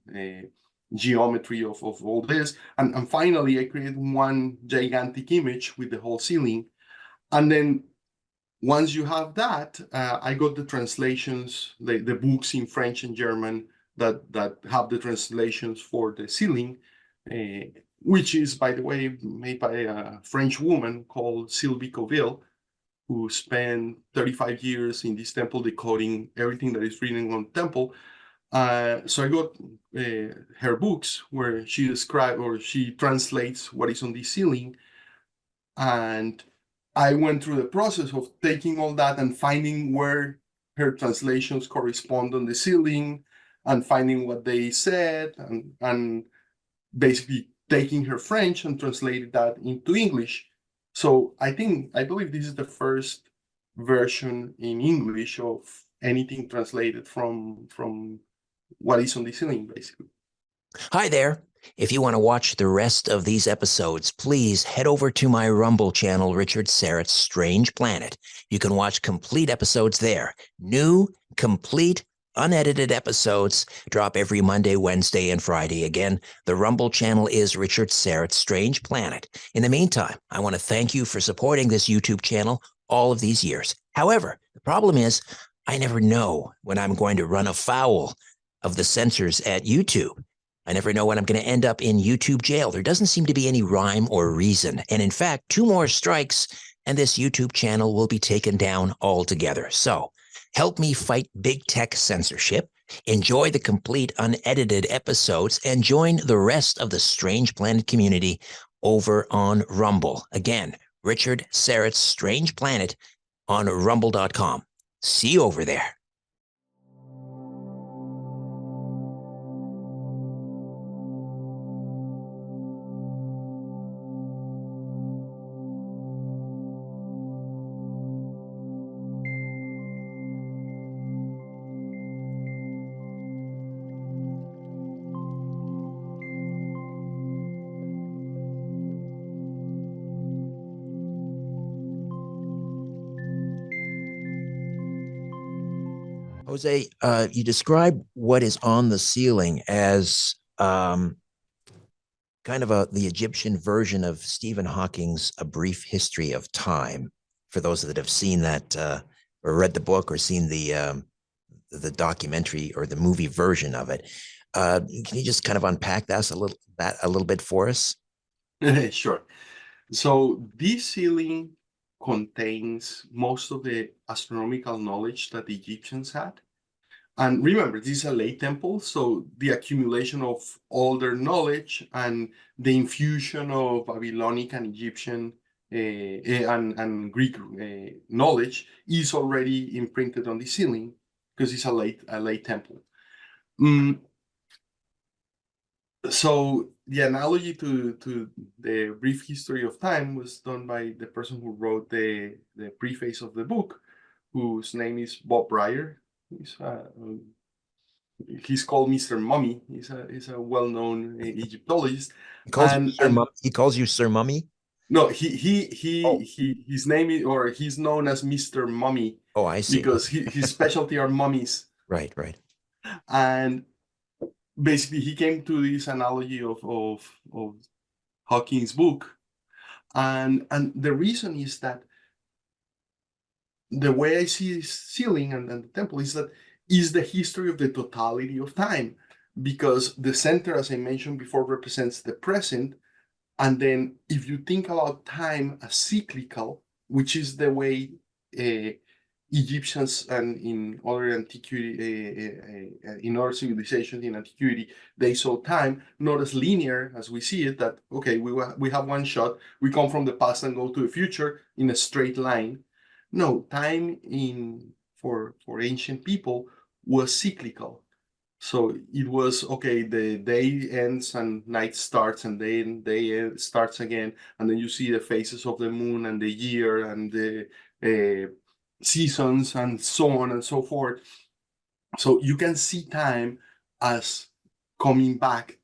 geometry of all this. And finally, I created one gigantic image with the whole ceiling. And then once you have that, I got the translations, the books in French and German that have the translations for the ceiling, which is, by the way, made by a French woman called Sylvie Coville, who spent 35 years in this temple decoding everything that is written on the temple. So I got her books where she describes or she translates what is on the ceiling. And I went through the process of taking all that and finding where her translations correspond on the ceiling, and finding what they said, and basically taking her French and translated that into English. So I believe this is the first version in English of anything translated from what is on the ceiling, basically. Hi there. If you want to watch the rest of these episodes, please head over to my Rumble channel, Richard Serrett's Strange Planet. You can watch complete episodes there. New, complete, unedited episodes drop every Monday, Wednesday, and Friday. Again, the Rumble channel is Richard Serrett's Strange Planet. In the meantime, I want to thank you for supporting this YouTube channel all of these years. However, the problem is I never know when I'm going to run afoul of the censors at YouTube. I never know when I'm going to end up in YouTube jail. There doesn't seem to be any rhyme or reason. And in fact, 2 more strikes and this YouTube channel will be taken down altogether. So help me fight big tech censorship, enjoy the complete unedited episodes, and join the rest of the Strange Planet community over on Rumble. Again, Richard Serrett's Strange Planet on rumble.com. See you over there. Jose, you describe what is on the ceiling as kind of the Egyptian version of Stephen Hawking's A Brief History of Time. For those that have seen that or read the book or seen the documentary or the movie version of it, can you just kind of unpack that a little bit for us? Sure. So this ceiling contains most of the astronomical knowledge that the Egyptians had. And remember, this is a late temple, so the accumulation of all their knowledge and the infusion of Babylonic and Egyptian and Greek knowledge is already imprinted on the ceiling because it's a late temple. Mm, so the analogy to the brief history of time was done by the person who wrote the preface of the book, whose name is Bob Breyer. He's called Mr. Mummy. He's a well-known Egyptologist, and He calls you Sir Mummy. no, Oh, his name is, or he's known as Mr. Mummy oh, I see. because his specialty are mummies. Right, right. And basically he came to this analogy of Hawking's book, and the reason is that the way I see this ceiling and the temple is that is the history of the totality of time, because the center, as I mentioned before, represents the present. And then if you think about time as cyclical, which is the way Egyptians and in other antiquity, in other civilizations in antiquity, they saw time not as linear as we see it, that, okay, we have one shot, we come from the past and go to the future in a straight line. No, time for ancient people was cyclical. So it was, okay, the day ends and night starts, and then day starts again, and then you see the phases of the moon and the year and the seasons and so on and so forth. So you can see time as coming back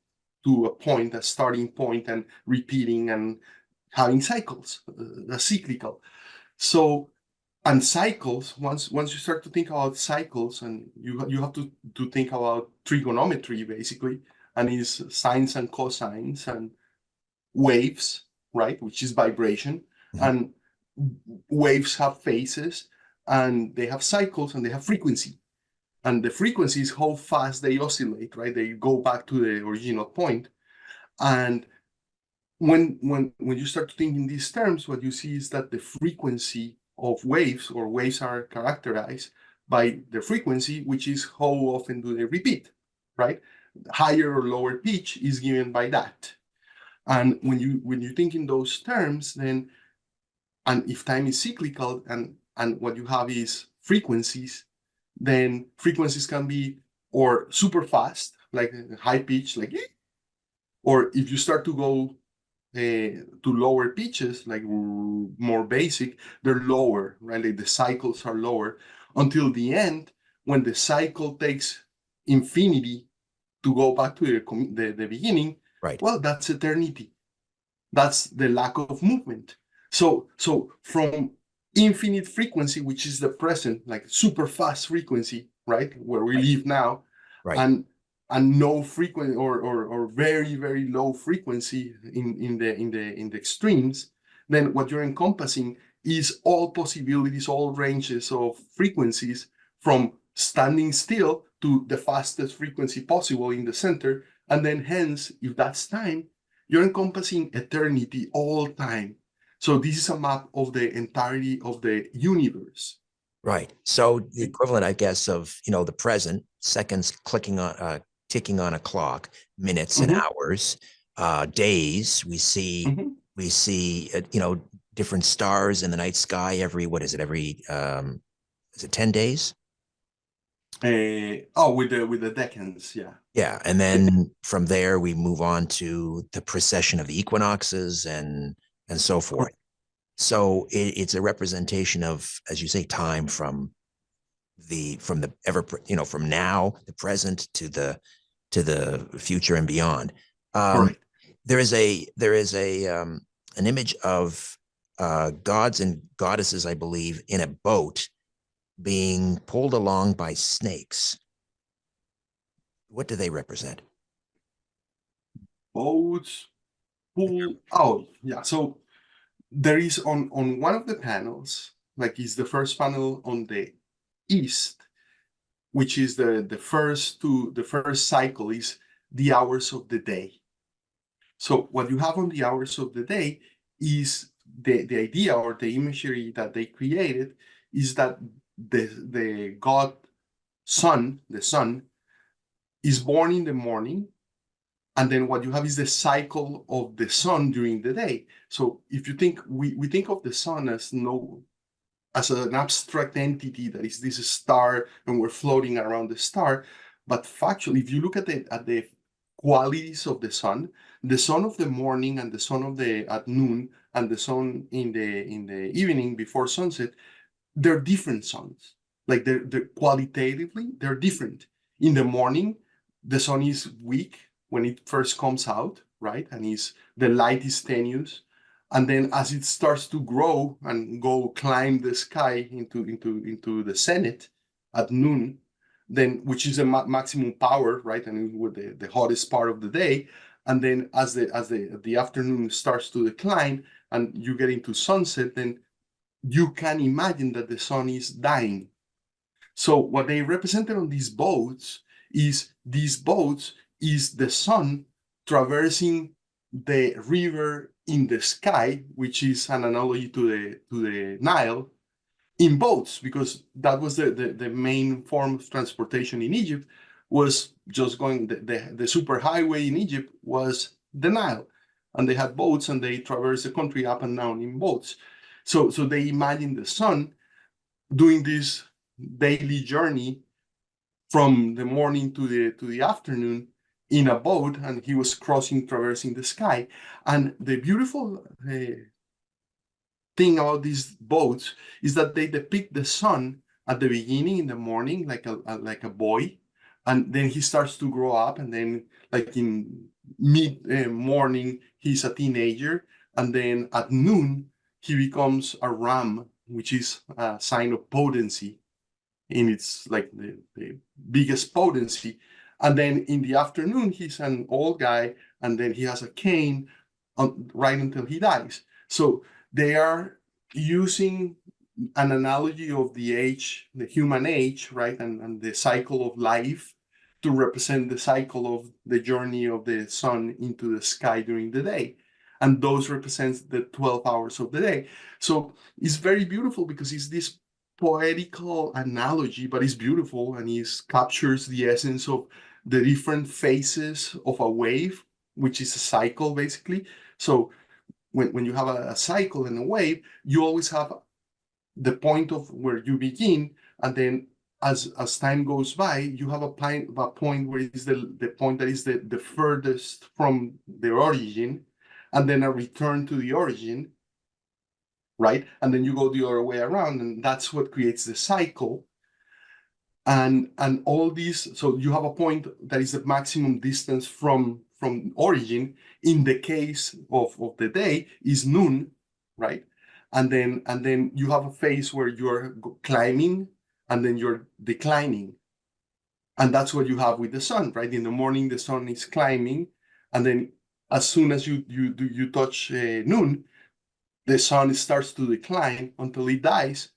to a point, a starting point, and repeating and having cycles, cyclical. So, and cycles, once you start to think about cycles, and you have to think about trigonometry basically, and is sines and cosines and waves, right, which is vibration. Mhm. And waves have phases, and they have cycles, and they have frequency. And the frequency is how fast they oscillate, right? They go back to the original point. And when you start to think in these terms, what you see is that the frequency of waves, or waves are characterized by the frequency, which is how often do they repeat, right? Higher or lower pitch is given by that. And when you think in those terms, then, and if time is cyclical, and what you have is frequencies, then frequencies can be or super fast, like high pitch, like, or if you start to go to lower pitches, like more basic, they're lower, right? Like the cycles are lower until the end, when the cycle takes infinity to go back to the beginning. Right. Well, that's eternity. That's the lack of movement. So from infinite frequency, which is the present, like super fast frequency, right, where we Right. live now, Right. and no frequency, or very very low frequency in the extremes, then what you're encompassing is all possibilities, all ranges of frequencies, from standing still to the fastest frequency possible in the center. And then hence, if that's time, you're encompassing eternity, all time. So this is a map of the entirety of the universe. Right. So the equivalent, I guess, of the present, seconds ticking on a clock, minutes and Mhm, hours, days. We see mhm. different stars in the night sky every, what is it, every is it 10 days? Oh, with the decans, yeah. Yeah. And then from there we move on to the precession of the equinoxes and so forth. Correct. So it's a representation of, as you say, time from the ever, from now, the present, to the future and beyond. Um, Correct. there is an image of gods and goddesses, I believe, in a boat being pulled along by snakes. What do they represent? Boats pull out. Yeah. So there is on one of the panels, like is the first panel on the east, which is the first cycle is the hours of the day. So what you have on the hours of the day is the idea or the imagery that they created is that the god sun, the sun, is born in the morning, and then what you have is the cycle of the sun during the day. So if you think we think of the sun as no as an abstract entity that is this star and we're floating around the star, but factually, if you look at the qualities of the sun of the morning and the sun of the at noon and the sun in the evening before sunset, they're different suns. Like they're qualitatively they're different. In the morning, the sun is weak when it first comes out, right? And is the light is tenuous. And then as it starts to grow and go climb the sky into the zenith at noon, then which is a maximum power, right? And with the hottest part of the day. And then as the afternoon starts to decline and you get into sunset, then you can imagine that the sun is dying. So what they represented on these boats is the sun traversing the river in the sky, which is an analogy to the Nile, in boats, because that was the main form of transportation in Egypt, was just going the superhighway in Egypt was the Nile, and they had boats and they traversed the country up and down in boats. So they imagined the sun doing this daily journey from the morning to the afternoon in a boat, and he was traversing the sky. And the beautiful thing about these boats is that they depict the sun at the beginning in the morning like a boy, and then he starts to grow up, and then like in mid morning he's a teenager, and then at noon he becomes a ram, which is a sign of potency, in its like the biggest potency. And then in the afternoon he's an old guy, and then he has a cane right until he dies. So they are using an analogy of the age, the human age, right, and the cycle of life to represent the cycle of the journey of the sun into the sky during the day. And those represents the 12 hours of the day. So it's very beautiful because it's this poetical analogy, but it's beautiful, and it captures the essence of the different phases of a wave, which is a cycle basically. So when you have a cycle and a wave, you always have the point of where you begin, and then as time goes by, you have a point where it's the point that is the furthest from the origin, and then a return to the origin, right? And then you go the other way around, and that's what creates the cycle. And all these, so you have a point that is the maximum distance from origin. In the case of the day is noon, right? And then you have a phase where you're climbing and then you're declining. And that's what you have with the sun, right? In the morning the sun is climbing, and then as soon as you touch noon, the sun starts to decline until it dies,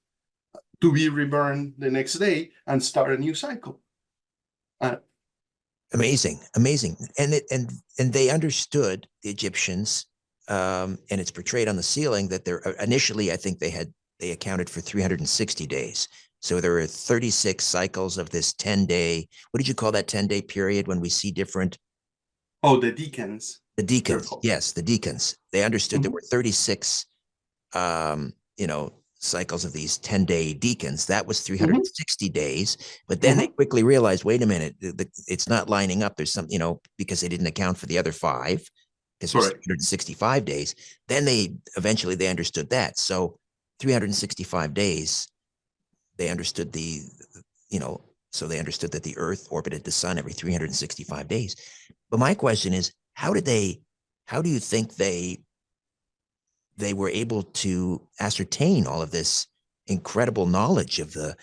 to be reborn the next day and start a new cycle. Amazing, amazing. And they understood, the Egyptians, and it's portrayed on the ceiling that they're initially, I think they accounted for 360 days. So there are 36 cycles of this 10-day. What did you call that 10-day period when we see different? Oh, the decans. The decans, yes, the decans. They understood there were 36, cycles of these 10-day decans. That was 360 days. But then they quickly realized, wait a minute, it's not lining up. There's some, because they didn't account for the other 5, because it was 365 days. Then they understood that. So 365 days, they understood so they understood that the Earth orbited the sun every 365 days. But my question is, how do you think they were able to ascertain all of this incredible knowledge of the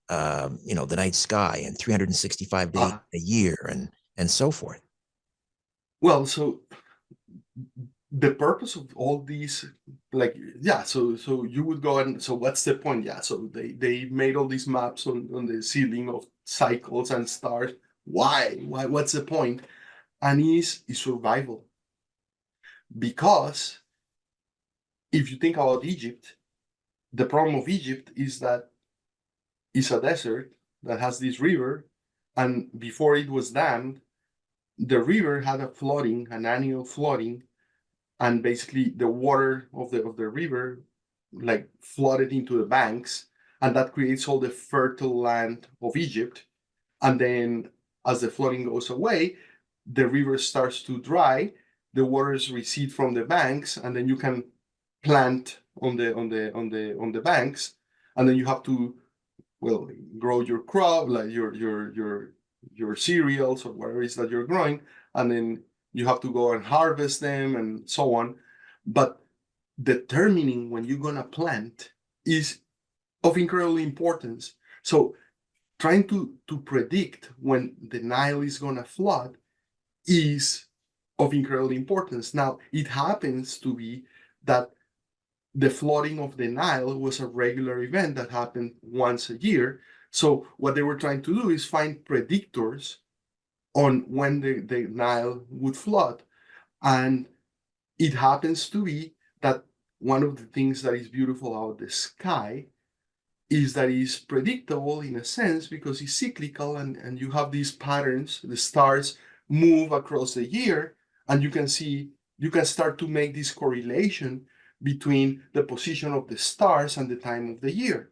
the night sky and 365 days Ah, a year and so forth. well, so the purpose of all these, like, yeah, so you would go and so what's the point? Yeah, so they made all these maps on the ceiling of cycles and stars. Why what's the point? And is survival, because if you think about Egypt, the problem of Egypt is that it's a desert that has this river, and before it was dammed, the river had a flooding, an annual flooding, and basically the water of the river like flooded into the banks, and that creates all the fertile land of Egypt. And then as the flooding goes away, the river starts to dry, the waters recede from the banks, and then you can plant on the banks, and then you have to, well, grow your crop, like your cereals or whatever it is that you're growing, and then you have to go and harvest them and so on. But determining when you're gonna plant is of incredible importance. So trying to predict when the Nile is gonna flood is of incredible importance. Now, it happens to be that the flooding of the Nile was a regular event that happened once a year. So what they were trying to do is find predictors on when the Nile would flood. And it happens to be that one of the things that is beautiful about the sky is that it's predictable in a sense because it's cyclical, and you have these patterns. The stars move across the year, and you can start to make this correlation between the position of the stars and the time of the year.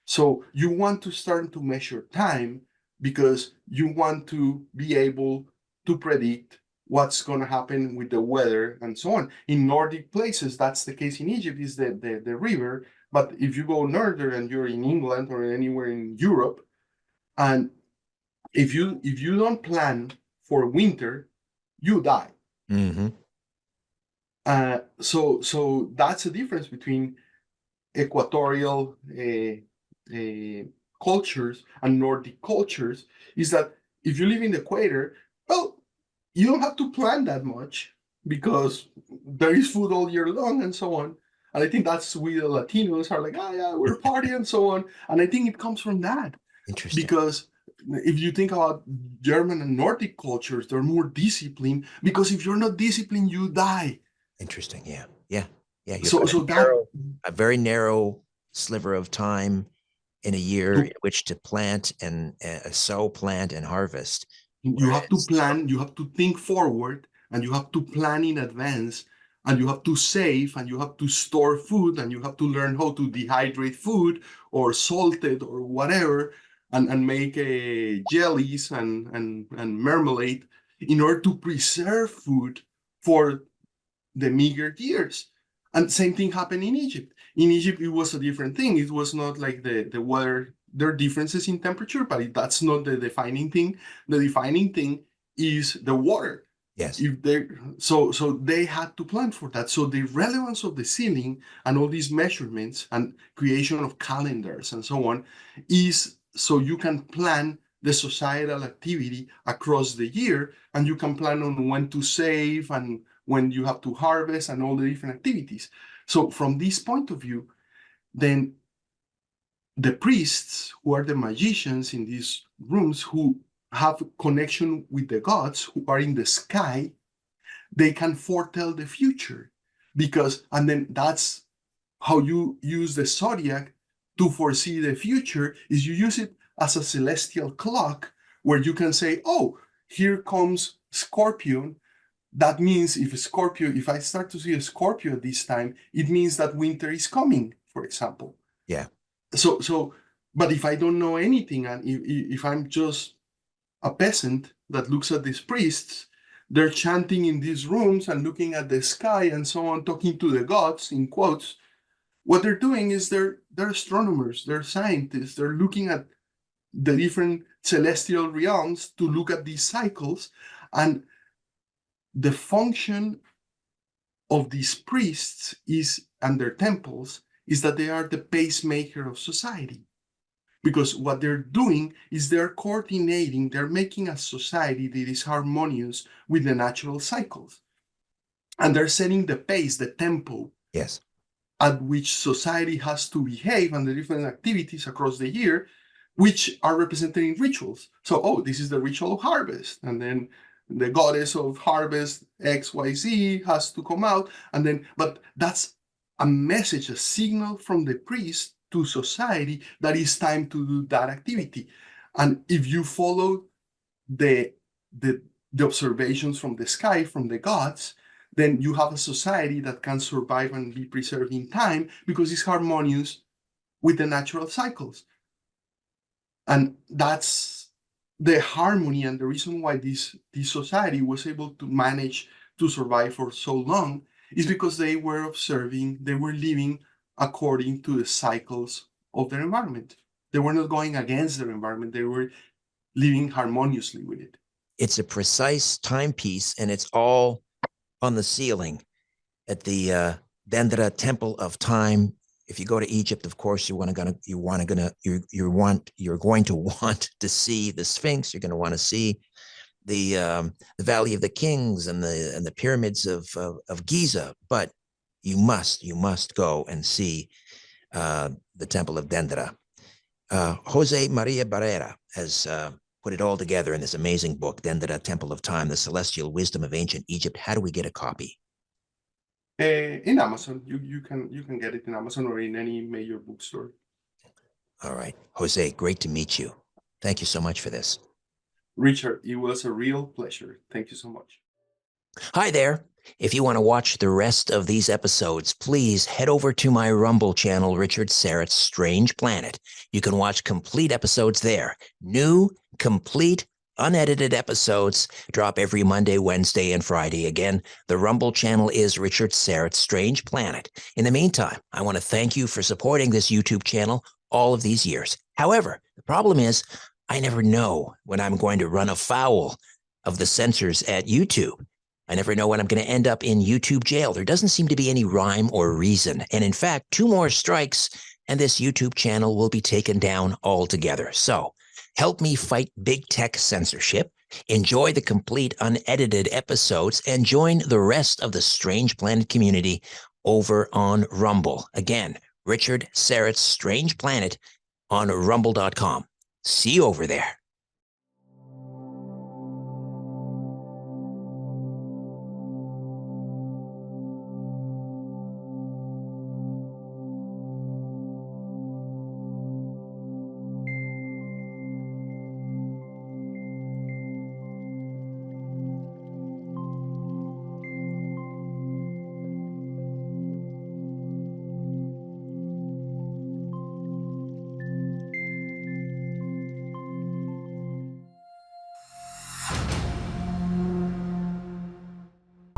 So you want to start to measure time because you want to be able to predict what's going to happen with the weather and so on. In Nordic places, that's the case. In Egypt is the river. But if you go northern and you're in England or anywhere in Europe, and if you don't plan for winter, you die. Mm-hmm. So that's the difference between equatorial cultures and Nordic cultures, is that if you live in the equator, well, you don't have to plan that much because there is food all year long and so on. And I think that's we the Latinos are like, oh yeah, we're partying and so on. And I think it comes from that Interesting. because if you think about German and Nordic cultures, they're more disciplined because if you're not disciplined, you die. Interesting. Yeah. Yeah. Yeah. You've So got so that a very narrow sliver of time in a year in to which to plant and sow, plant, and harvest. you have to Whereas, plan, you have to think forward, and you have to plan in advance, and you have to save, and you have to store food, and you have to learn how to dehydrate food or salt it or whatever, and make jellies and marmalade in order to preserve food for the meager years. And same thing happened in Egypt. In Egypt, it was a different thing. It was not like the weather. There are differences in temperature, but that's not the defining thing. The defining thing is the water. yes. If they so they had to plan for that. So the relevance of the ceiling and all these measurements and creation of calendars and so on is so you can plan the societal activity across the year, and you can plan on when to save and when you have to harvest and all the different activities. So from this point of view, then the priests who are the magicians in these rooms who have connection with the gods who are in the sky, they can foretell the future because, and then that's how you use the zodiac to foresee the future, is you use it as a celestial clock where you can say, oh, here comes Scorpion. That means if I start to see a Scorpio at this time, it means that winter is coming, for example. Yeah. So, but if I don't know anything, and if I'm just a peasant that looks at these priests, they're chanting in these rooms and looking at the sky and so on, talking to the gods, in quotes. What they're doing is they're astronomers, they're scientists, they're looking at the different celestial realms to look at these cycles. And the function of these priests is and their temples is that they are the pacemaker of society. because what they're doing is they're coordinating, they're making a society that is harmonious with the natural cycles. And they're setting the pace, the tempo, Yes. at which society has to behave and the different activities across the year, which are represented in rituals. So, oh, this is the ritual of harvest. And then the goddess of harvest, XYZ, has to come out. And then, but that's a message, a signal from the priest to society that it's time to do that activity. And if you follow the observations from the sky, from the gods, then you have a society that can survive and be preserved in time because it's harmonious with the natural cycles. And that's the harmony and the reason why this society was able to manage to survive for so long is because they were observing, they were living according to the cycles of their environment. They were not going against their environment, they were living harmoniously with it. It's a precise timepiece, and it's all on the ceiling at the Dendera Temple of Time. If you go to Egypt, of course, you're going to want to see the Sphinx. You're going to want to see the Valley of the Kings and the pyramids of Giza. But you must go and see the Temple of Dendera. José María Barrera has put it all together in this amazing book, Dendera, Temple of Time, The Celestial Wisdom of Ancient Egypt. How do we get a copy? In Amazon, you can get it in Amazon or in any major bookstore. All right, Jose, great to meet you. Thank you so much for this. Richard, it was a real pleasure. Thank you so much. Hi there. If you want to watch the rest of these episodes, please head over to my Rumble channel, Richard Serrett's Strange Planet. You can watch complete episodes there. New, complete, unedited episodes drop every Monday, Wednesday, and Friday. Again, the Rumble channel is Richard Serrett's Strange Planet. In the meantime, I want to thank you for supporting this YouTube channel all of these years. However, the problem is I never know when I'm going to run afoul of the censors at YouTube. I never know when I'm going to end up in YouTube jail. There doesn't seem to be any rhyme or reason. And in fact, 2 more strikes and this YouTube channel will be taken down altogether. So help me fight big tech censorship, enjoy the complete unedited episodes, and join the rest of the Strange Planet community over on Rumble. Again, Richard Serrett's Strange Planet on rumble.com. See you over there.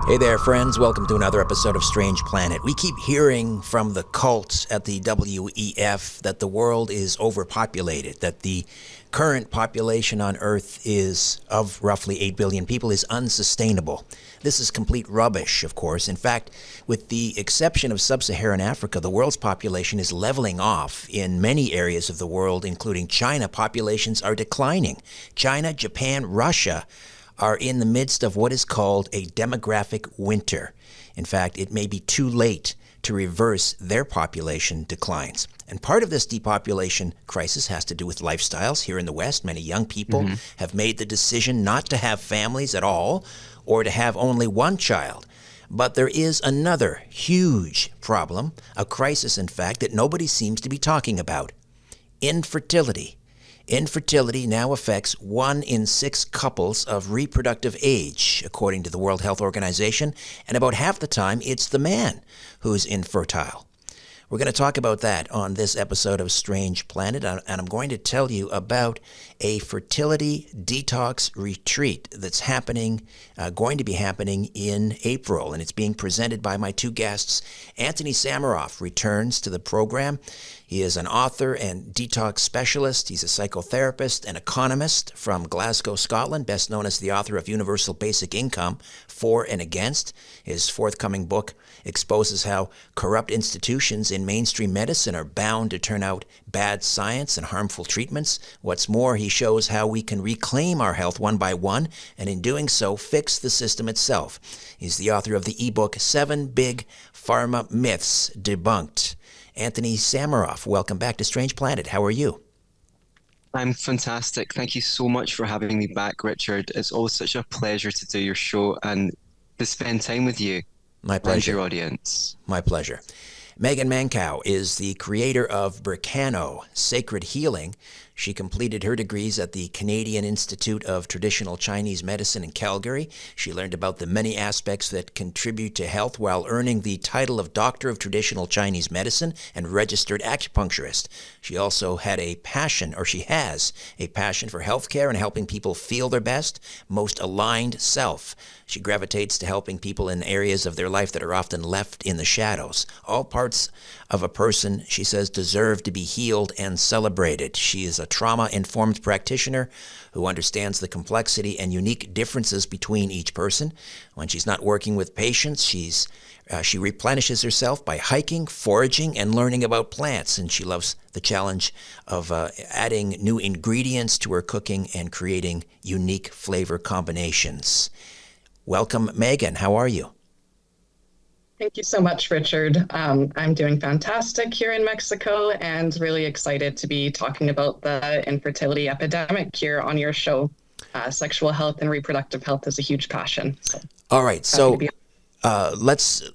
Hey there, friends. Welcome to another episode of Strange Planet. We keep hearing from the cults at the WEF that the world is overpopulated, that the current population on Earth is of roughly 8 billion people is unsustainable. This is complete rubbish, of course. In fact, with the exception of sub-Saharan Africa, the world's population is leveling off. In many areas of the world, including China, populations are declining. China, Japan, Russia are in the midst of what is called a demographic winter. In fact, it may be too late to reverse their population declines. And part of this depopulation crisis has to do with lifestyles. Here in the West, many young people have made the decision not to have families at all or to have only one child. But there is another huge problem, a crisis, in fact, that nobody seems to be talking about: infertility. Infertility now affects 1 in 6 couples of reproductive age, according to the World Health Organization, and about half the time it's the man who's infertile. We're going to talk about that on this episode of Strange Planet, and I'm going to tell you about a fertility detox retreat that's going to be happening in April, and it's being presented by my 2 guests. Anthony Samaroff returns to the program. He is an author and detox specialist. He's a psychotherapist and economist from Glasgow, Scotland, best known as the author of Universal Basic Income, For and Against. His forthcoming book exposes how corrupt institutions in mainstream medicine are bound to turn out bad science and harmful treatments. What's more, he shows how we can reclaim our health one by one, and in doing so, fix the system itself. He's the author of the ebook 7 Big Pharma Myths Debunked. Anthony Samaroff, welcome back to Strange Planet. How are you? I'm fantastic. Thank you so much for having me back, Richard. It's always such a pleasure to do your show and to spend time with you My and pleasure. your audience. My pleasure. Megan Mankow is the creator of Bricano, Sacred Healing. She completed her degrees at the Canadian Institute of Traditional Chinese Medicine in Calgary. She learned about the many aspects that contribute to health while earning the title of Doctor of Traditional Chinese Medicine and registered acupuncturist. She also had a passion, or she has a passion for healthcare and helping people feel their best, most aligned self. She gravitates to helping people in areas of their life that are often left in the shadows. All parts of a person, she says, deserve to be healed and celebrated. She is a trauma-informed practitioner who understands the complexity and unique differences between each person. When she's not working with patients, she replenishes herself by hiking, foraging, and learning about plants. And she loves the challenge of adding new ingredients to her cooking and creating unique flavor combinations. Welcome, Megan. How are you? Thank you so much, Richard. I'm doing fantastic here in Mexico and really excited to be talking about the infertility epidemic here on your show. Sexual health and reproductive health is a huge passion. So all right. So let's,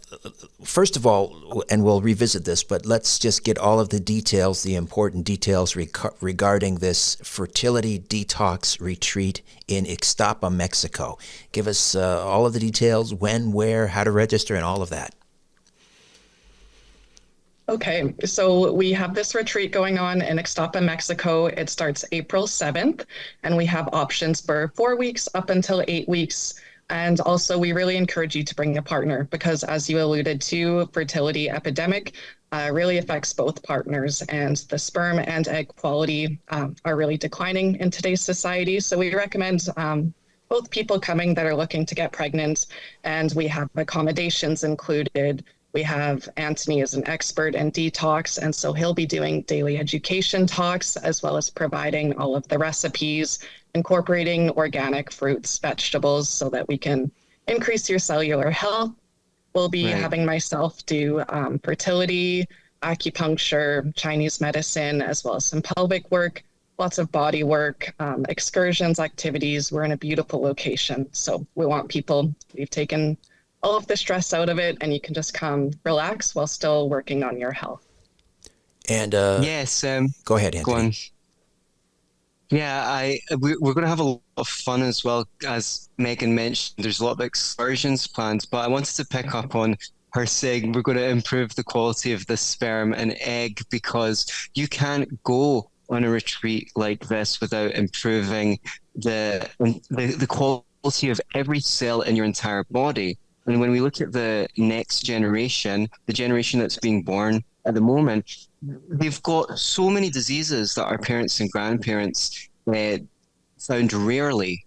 first of all, and we'll revisit this, but let's just get all of the details, the important details regarding this fertility detox retreat in Ixtapa, Mexico. Give us all of the details, when, where, how to register, and all of that. Okay, so we have this retreat going on in Ixtapa, Mexico. It starts April 7th, and we have options for 4 weeks up until 8 weeks. And also, we really encourage you to bring a partner because, as you alluded to, fertility epidemic really affects both partners, and the sperm and egg quality are really declining in today's society. So we recommend both people coming that are looking to get pregnant, and we have accommodations included. We have Anthony as an expert in detox, and so he'll be doing daily education talks as well as providing all of the recipes, incorporating organic fruits, vegetables, so that we can increase your cellular health. We'll be having myself do fertility, acupuncture, Chinese medicine, as well as some pelvic work, lots of body work, excursions, activities. We're in a beautiful location, so we want people, we've taken all of the stress out of it, and you can just come relax while still working on your health. And Yes, go ahead, Anthony. go on. Yeah, we're going to have a lot of fun as well. As Megan mentioned, there's a lot of excursions planned, but I wanted to pick up on her saying we're going to improve the quality of the sperm and egg, because you can't go on a retreat like this without improving the quality of every cell in your entire body. And when we look at the next generation, the generation that's being born at the moment, they've got so many diseases that our parents and grandparents found rarely.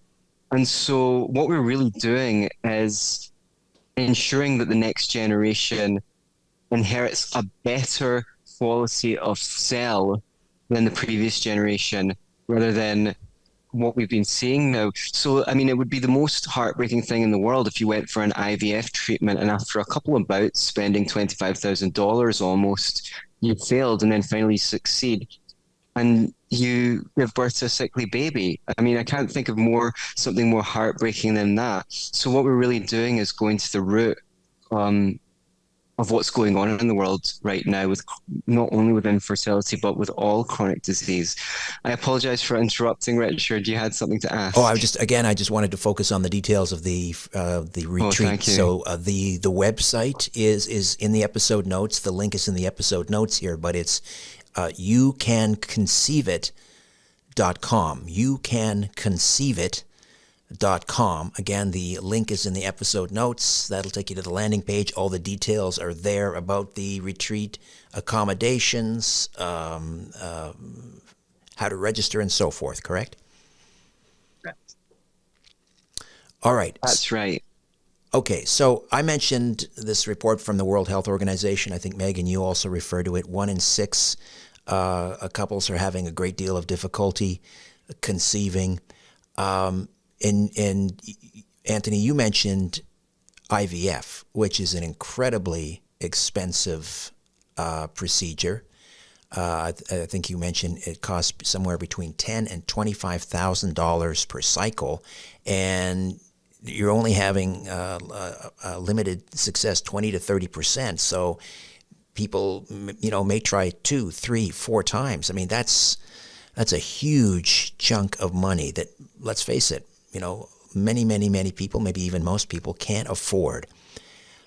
And so what we're really doing is ensuring that the next generation inherits a better quality of cell than the previous generation, rather than what we've been seeing now. So, I mean, it would be the most heartbreaking thing in the world if you went for an IVF treatment and after a couple of bouts, spending $25,000 almost, you failed and then finally succeed and you give birth to a sickly baby. I mean, I can't think of something more heartbreaking than that. So what we're really doing is going to the root of what's going on in the world right now, with not only with infertility but with all chronic disease. I apologize for interrupting, Richard. You had something to ask. Oh, I just wanted to focus on the details of the retreat. Thank you. So the website is in the episode notes. The link is in the episode notes here, but it's youcanconceiveit.com. You can conceive it. com. Again, the link is in the episode notes. That'll take you to the landing page. All the details are there about the retreat, accommodations, how to register, and so forth, correct? Correct. All right. That's right. Okay, so I mentioned this report from the World Health Organization. I think, Megan, you also refer to it. 1 in 6 couples are having a great deal of difficulty conceiving. And Anthony, you mentioned IVF, which is an incredibly expensive procedure. I think you mentioned it costs somewhere between $10,000 and $25,000 per cycle, and you're only having a limited success, 20 to 30%. So people, may try 2, 3, 4 times. I mean, that's a huge chunk of money that, let's face it, many people, maybe even most people, can't afford.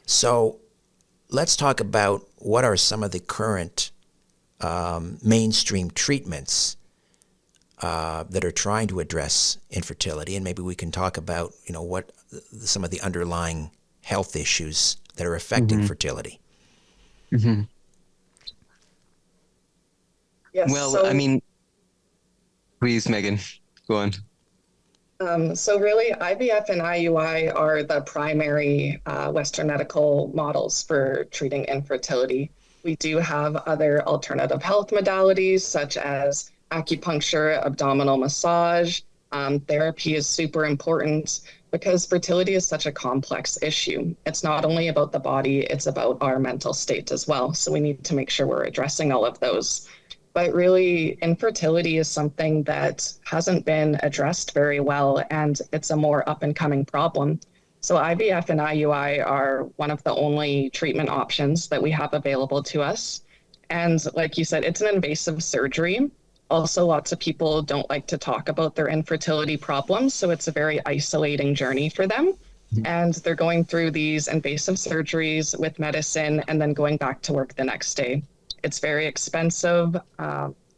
So let's talk about what are some of the current mainstream treatments that are trying to address infertility, and maybe we can talk about, what some of the underlying health issues that are affecting fertility. Mm-hmm. Yes. Well, please, Megan, go on. So really, IVF and IUI are the primary Western medical models for treating infertility. We do have other alternative health modalities such as acupuncture, abdominal massage. Therapy is super important because fertility is such a complex issue. It's not only about the body, it's about our mental state as well. So we need to make sure we're addressing all of those. But really, infertility is something that hasn't been addressed very well, and it's a more up and coming problem. So IVF and IUI are one of the only treatment options that we have available to us. And like you said, it's an invasive surgery. Also, lots of people don't like to talk about their infertility problems, so it's a very isolating journey for them. And they're going through these invasive surgeries with medicine and then going back to work the next day. It's very expensive.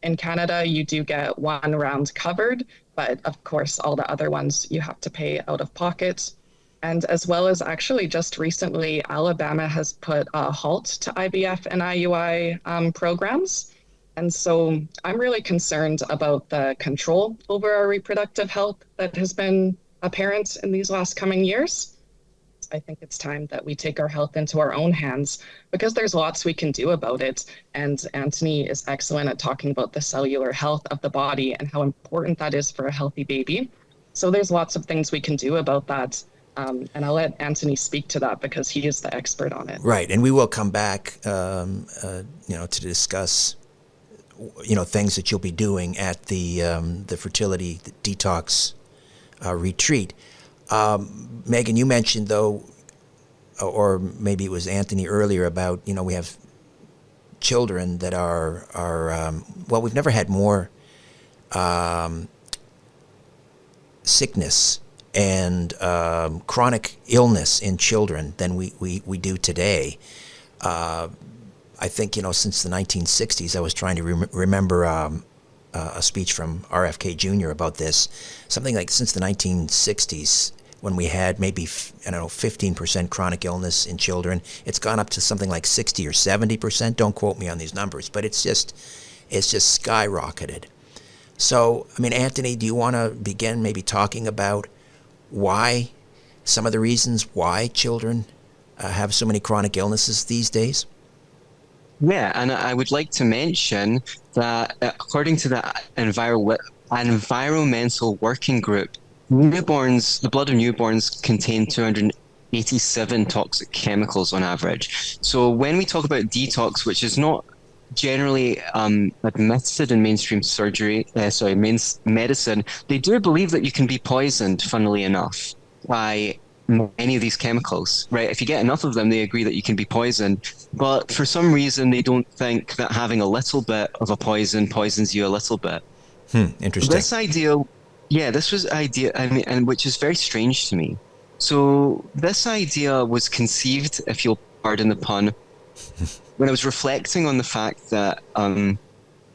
In Canada, you do get 1 round covered, but of course, all the other ones you have to pay out of pocket. And as well as actually just recently, Alabama has put a halt to IVF and IUI programs. And so I'm really concerned about the control over our reproductive health that has been apparent in these last coming years. I think it's time that we take our health into our own hands because there's lots we can do about it. And Anthony is excellent at talking about the cellular health of the body and how important that is for a healthy baby. So there's lots of things we can do about that. And I'll let Anthony speak to that because he is the expert on it. Right. And we will come back, to discuss, things that you'll be doing at the fertility detox retreat. Megan, you mentioned, though, or maybe it was Anthony earlier, about, we have children that are we've never had more sickness and chronic illness in children than we do today. I think, since the 1960s, I was trying to remember a speech from RFK Jr. about this. Something like since the 1960s, when we had maybe 15% chronic illness in children, it's gone up to something like 60 or 70%. Don't quote me on these numbers, but it's just skyrocketed. So, Anthony, do you want to begin maybe talking about why, some of the reasons why children have so many chronic illnesses these days? Yeah, and I would like to mention that according to the Environmental Working Group, the blood of newborns contain 287 toxic chemicals on average. So when we talk about detox, which is not generally admitted in mainstream medicine, they do believe that you can be poisoned, funnily enough, by any of these chemicals, right? If you get enough of them, they agree that you can be poisoned. But for some reason, they don't think that having a little bit of a poison poisons you a little bit. Interesting. This idea, and which is very strange to me. So this idea was conceived, if you'll pardon the pun, when I was reflecting on the fact that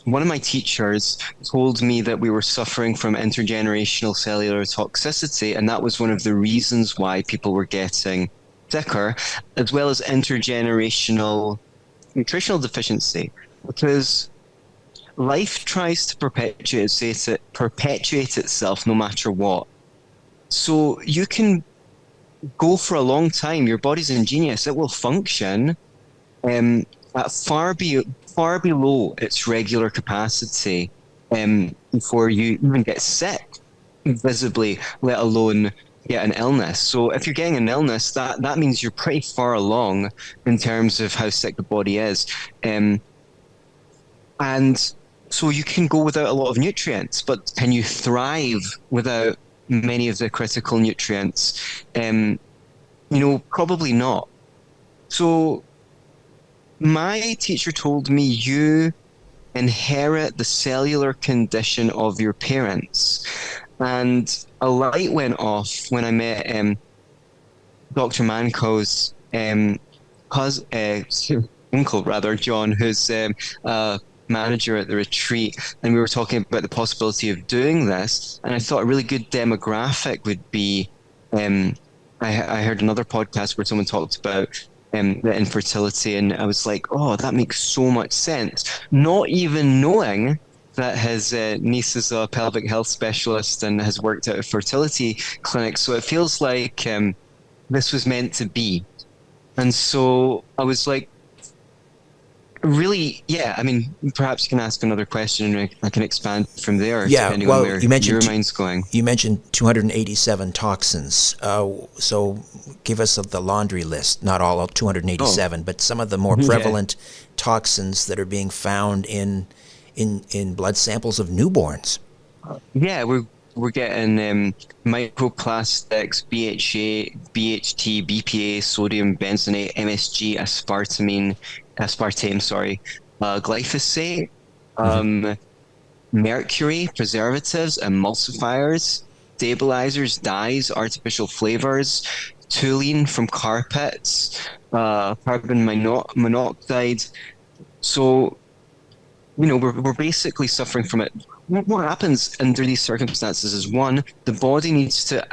one of my teachers told me that we were suffering from intergenerational cellular toxicity, and that was one of the reasons why people were getting sicker, as well as intergenerational nutritional deficiency, because life tries to perpetuate itself no matter what. So you can go for a long time. Your body's ingenious; it will function at far below its regular capacity before you even get sick, visibly, let alone get an illness. So if you're getting an illness, that means you're pretty far along in terms of how sick the body is. And so you can go without a lot of nutrients, but can you thrive without many of the critical nutrients? Probably not. So my teacher told me you inherit the cellular condition of your parents. And a light went off when I met Dr. Manco's uncle, John, who's manager at the retreat, and we were talking about the possibility of doing this. And I thought a really good demographic would be, I heard another podcast where someone talked about the infertility, and I was like, oh, that makes so much sense. Not even knowing that his niece is a pelvic health specialist and has worked at a fertility clinic. So it feels like this was meant to be. And so I was like, really, yeah, I mean, perhaps you can ask another question and I can expand from there, depending on where your mind's going. You mentioned 287 toxins. So give us the laundry list, not all of 287, but some of the more prevalent toxins that are being found in blood samples of newborns. Yeah, we're getting microplastics, BHA, BHT, BPA, sodium benzoate, MSG, aspartame, glyphosate, mercury, preservatives, emulsifiers, stabilizers, dyes, artificial flavors, toluene from carpets, carbon monoxide. So, we're basically suffering from it. What happens under these circumstances is, one, the body needs to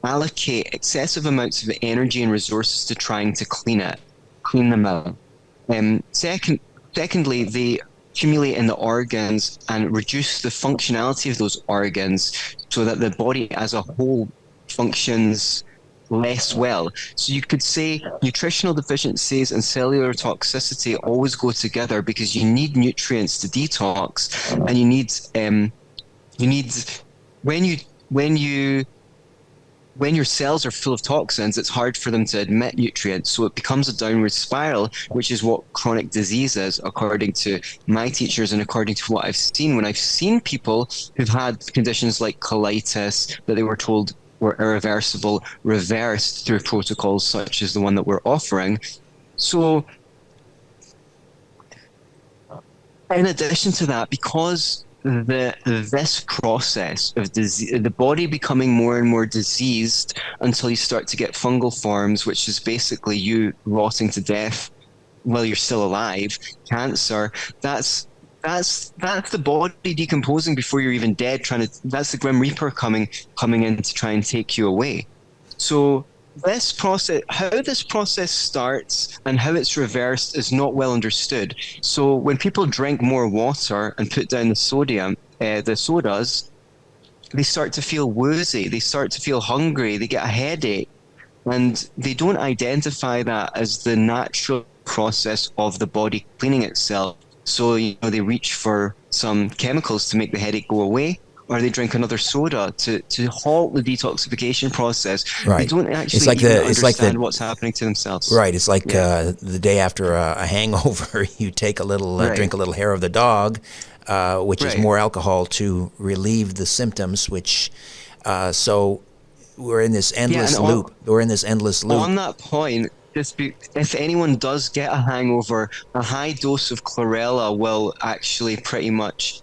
allocate excessive amounts of energy and resources to trying to clean them out. Secondly, they accumulate in the organs and reduce the functionality of those organs so that the body as a whole functions less well. So you could say nutritional deficiencies and cellular toxicity always go together, because you need nutrients to detox, and you need when your cells are full of toxins, it's hard for them to admit nutrients. So it becomes a downward spiral, which is what chronic disease is, according to my teachers and according to what I've seen. When I've seen people who've had conditions like colitis that they were told were irreversible, reversed through protocols such as the one that we're offering. So in addition to that, because this process of the body becoming more and more diseased until you start to get fungal forms, which is basically you rotting to death while you're still alive, cancer, that's the body decomposing before you're even dead. That's the Grim Reaper coming in to try and take you away. So how this process starts and how it's reversed is not well understood. So when people drink more water and put down the sodas, they start to feel woozy, they start to feel hungry, they get a headache, and they don't identify that as the natural process of the body cleaning itself. So they reach for some chemicals to make the headache go away, or they drink another soda to halt the detoxification process. Right. They don't actually understand what's happening to themselves. Right. It's like the day after a hangover, you take a little, drink a little hair of the dog, which is more alcohol to relieve the symptoms. So we're in this endless loop. On that point, if anyone does get a hangover, a high dose of chlorella will actually pretty much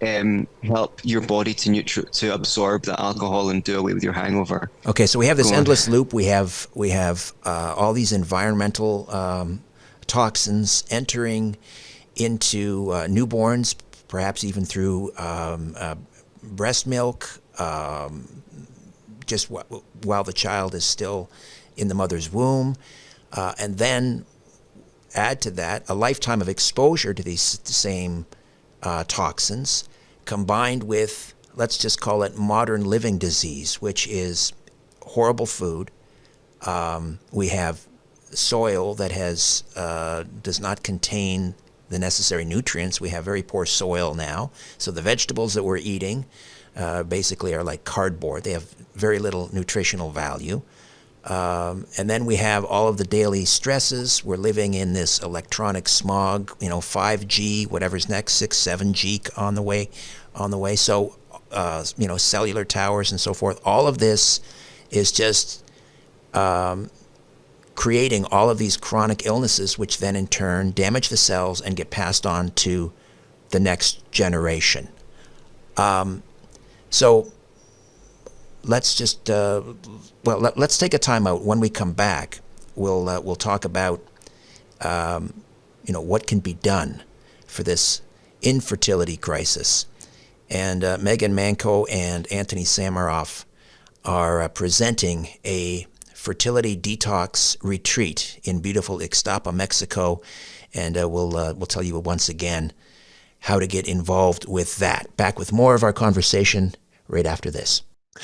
help your body to absorb the alcohol and do away with your hangover. Okay, so we have this endless loop. We have all these environmental toxins entering into newborns, perhaps even through breast milk, just while the child is still in the mother's womb. And then add to that a lifetime of exposure to these same toxins, combined with, let's just call it modern living disease, which is horrible food. We have soil that does not contain the necessary nutrients. We have very poor soil now. So the vegetables that we're eating basically are like cardboard. They have very little nutritional value. And then we have all of the daily stresses. We're living in this electronic smog, 5G, whatever's next, 6, 7G on the way. So, cellular towers and so forth. All of this is just creating all of these chronic illnesses, which then in turn damage the cells and get passed on to the next generation. So let's just let's take a time out. When we come back, we'll talk about what can be done for this infertility crisis. And Megan Manco and Anthony Samaroff are presenting a fertility detox retreat in beautiful Ixtapa, Mexico, and we'll tell you once again how to get involved with that. Back with more of our conversation right after this.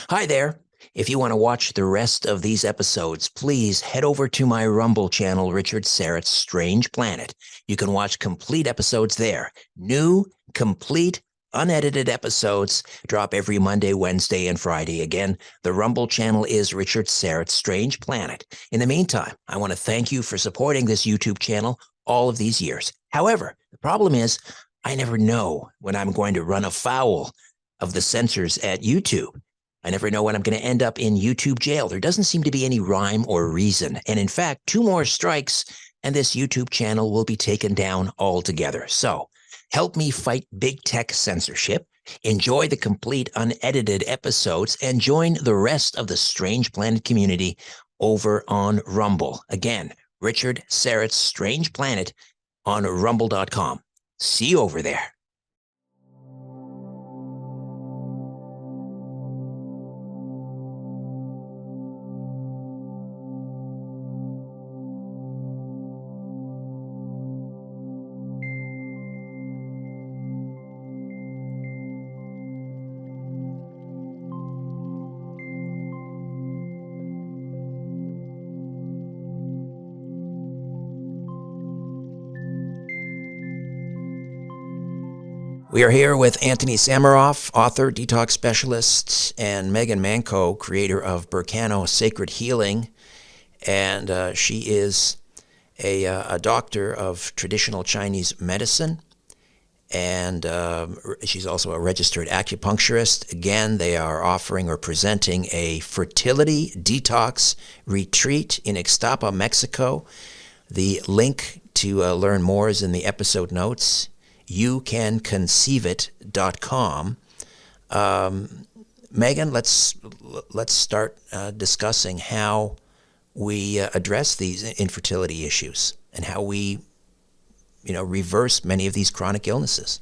Hi there. If you want to watch the rest of these episodes, please head over to my Rumble channel, Richard Syrett's Strange Planet. You can watch complete episodes there. New, complete, unedited episodes drop every Monday, Wednesday, and Friday. Again, the Rumble channel is Richard Syrett's Strange Planet. In the meantime, I want to thank you for supporting this YouTube channel all of these years. However, the problem is I never know when I'm going to run afoul of the censors at YouTube. I never know when I'm going to end up in YouTube jail. There doesn't seem to be any rhyme or reason. And in fact, 2 more strikes and this YouTube channel will be taken down altogether. So help me fight big tech censorship, enjoy the complete unedited episodes, and join the rest of the Strange Planet community over on Rumble. Again, Richard Syrett's Strange Planet on rumble.com. See you over there. We are here with Anthony Samaroff, author, detox specialist, and Megan Manco, creator of Burkano Sacred Healing. And she is a doctor of traditional Chinese medicine. And she's also a registered acupuncturist. Again, they are offering or presenting a fertility detox retreat in Ixtapa, Mexico. The link to learn more is in the episode notes. YouCanConceiveIt.com. Megan, let's start discussing how we address these infertility issues and how we, reverse many of these chronic illnesses.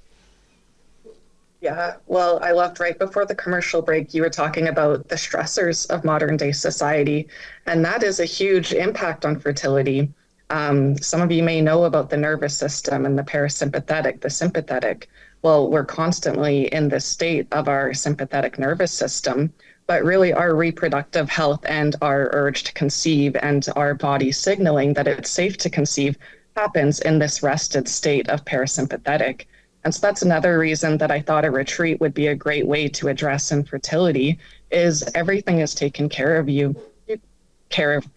Yeah, well, I left right before the commercial break. You were talking about the stressors of modern day society, and that is a huge impact on fertility. Some of you may know about the nervous system and the parasympathetic, the sympathetic. Well, we're constantly in this state of our sympathetic nervous system, but really our reproductive health and our urge to conceive and our body signaling that it's safe to conceive happens in this rested state of parasympathetic. And so that's another reason that I thought a retreat would be a great way to address infertility is everything is taken care of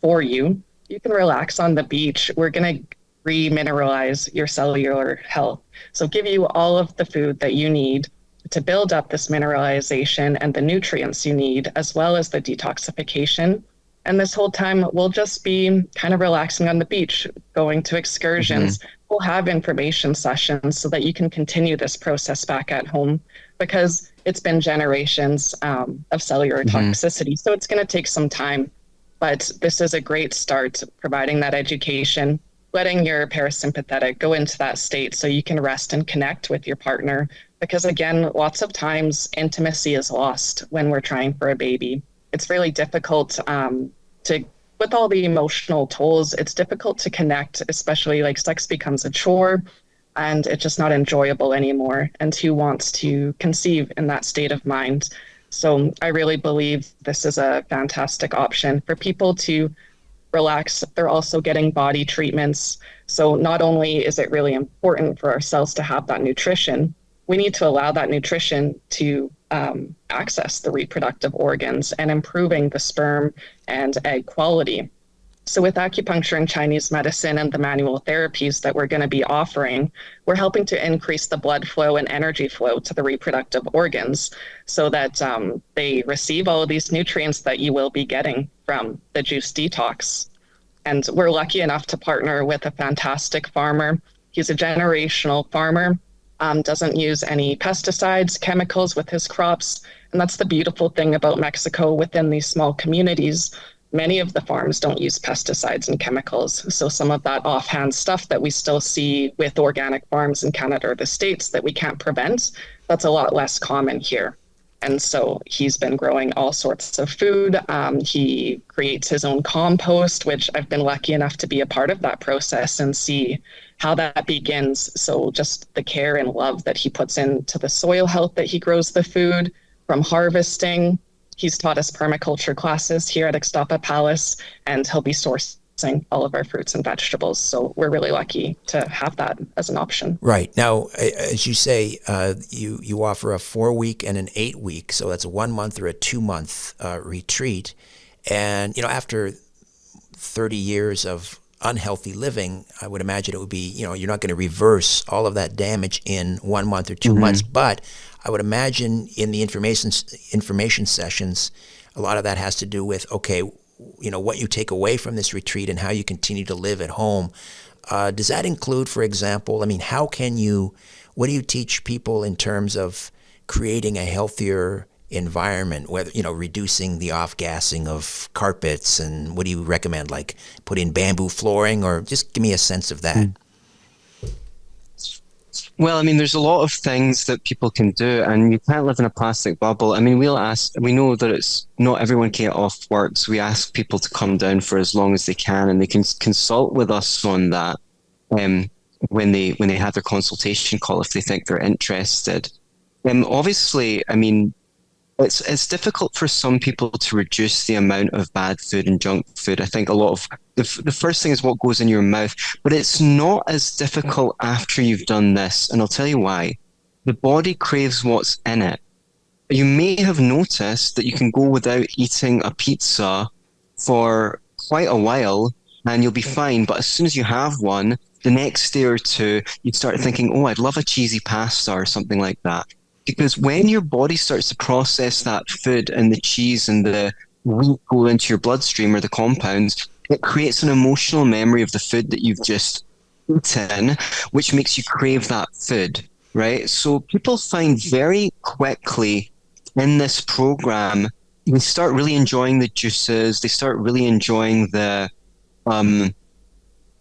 for you. You can relax on the beach. We're going to remineralize your cellular health. So give you all of the food that you need to build up this mineralization and the nutrients you need, as well as the detoxification. And this whole time, we'll just be kind of relaxing on the beach, going to excursions. Mm-hmm. We'll have information sessions so that you can continue this process back at home, because it's been generations of cellular toxicity. So it's going to take some time. But this is a great start, providing that education. letting your parasympathetic go into that state so you can rest and connect with your partner. Because again, lots of times intimacy is lost when we're trying for a baby. It's really difficult to, with all the emotional tolls, it's difficult to connect, especially like sex becomes a chore and it's just not enjoyable anymore. And who wants to conceive in that state of mind? So I really believe this is a fantastic option for people to relax. They're also getting body treatments. So not only is it really important for our cells to have that nutrition, we need to allow that nutrition to access the reproductive organs and improving the sperm and egg quality. So with acupuncture and Chinese medicine and the manual therapies that we're going to be offering, we're helping to increase the blood flow and energy flow to the reproductive organs so that they receive all of these nutrients that you will be getting from the juice detox. And we're lucky enough to partner with a fantastic farmer. He's a generational farmer, doesn't use any pesticides, chemicals with his crops. And that's the beautiful thing about Mexico within these small communities. Many of the farms don't use pesticides and chemicals. So some of that offhand stuff that we still see with organic farms in Canada or the States that we can't prevent, that's a lot less common here. And so he's been growing all sorts of food. He creates his own compost, which I've been lucky enough to be a part of that process and see how that begins. So just the care and love that he puts into the soil health that he grows the food, from harvesting. He's taught us permaculture classes here at Ixtapa Palace, and he'll be sourcing all of our fruits and vegetables. So we're really lucky to have that as an option. Right. Now, as you say, you offer a 4-week and an 8-week, so that's a 1 month or a 2 month retreat. And, after 30 years of unhealthy living, I would imagine it would be, you're not going to reverse all of that damage in 1 month or 2 months, but I would imagine in the information sessions, a lot of that has to do with, okay, what you take away from this retreat and how you continue to live at home. Does that include, for example, what do you teach people in terms of creating a healthier environment, whether, reducing the off-gassing of carpets, and what do you recommend, like put in bamboo flooring, or just give me a sense of that? Well, there's a lot of things that people can do, and you can't live in a plastic bubble. We know that it's not everyone can get off work, so we ask people to come down for as long as they can, and they can consult with us on that when they have their consultation call if they think they're interested. Obviously, it's difficult for some people to reduce the amount of bad food and junk food. I think a lot of the first thing is what goes in your mouth, but it's not as difficult after you've done this. And I'll tell you why. The body craves what's in it. You may have noticed that you can go without eating a pizza for quite a while and you'll be fine. But as soon as you have one, the next day or two, you'd start thinking, oh, I'd love a cheesy pasta or something like that. Because when your body starts to process that food and the cheese and the wheat go into your bloodstream or the compounds, it creates an emotional memory of the food that you've just eaten, which makes you crave that food, right? So people find very quickly in this program, they start really enjoying the juices, they start really enjoying the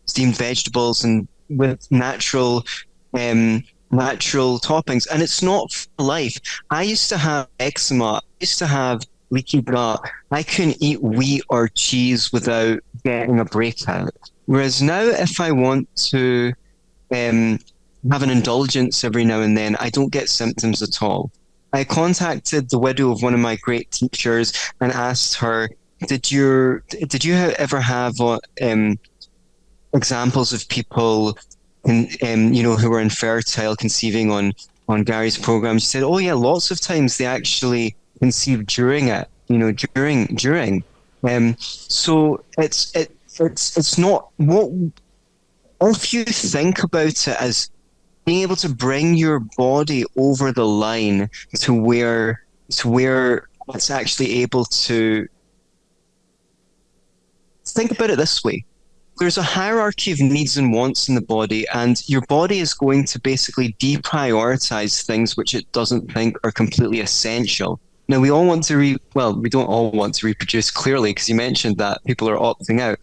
steamed vegetables and with natural toppings, and it's not for life. I used to have eczema, I used to have leaky gut. I couldn't eat wheat or cheese without getting a breakout. Whereas now, if I want to have an indulgence every now and then, I don't get symptoms at all. I contacted the widow of one of my great teachers and asked her, did you ever have examples of people who were infertile conceiving on Gary's program? She said, oh yeah, lots of times they actually conceive during it, during. So it's not what, if you think about it as being able to bring your body over the line to where it's actually able to think about it this way. There's a hierarchy of needs and wants in the body, and your body is going to basically deprioritize things which it doesn't think are completely essential. Now, we all want to we don't all want to reproduce, clearly, because you mentioned that people are opting out.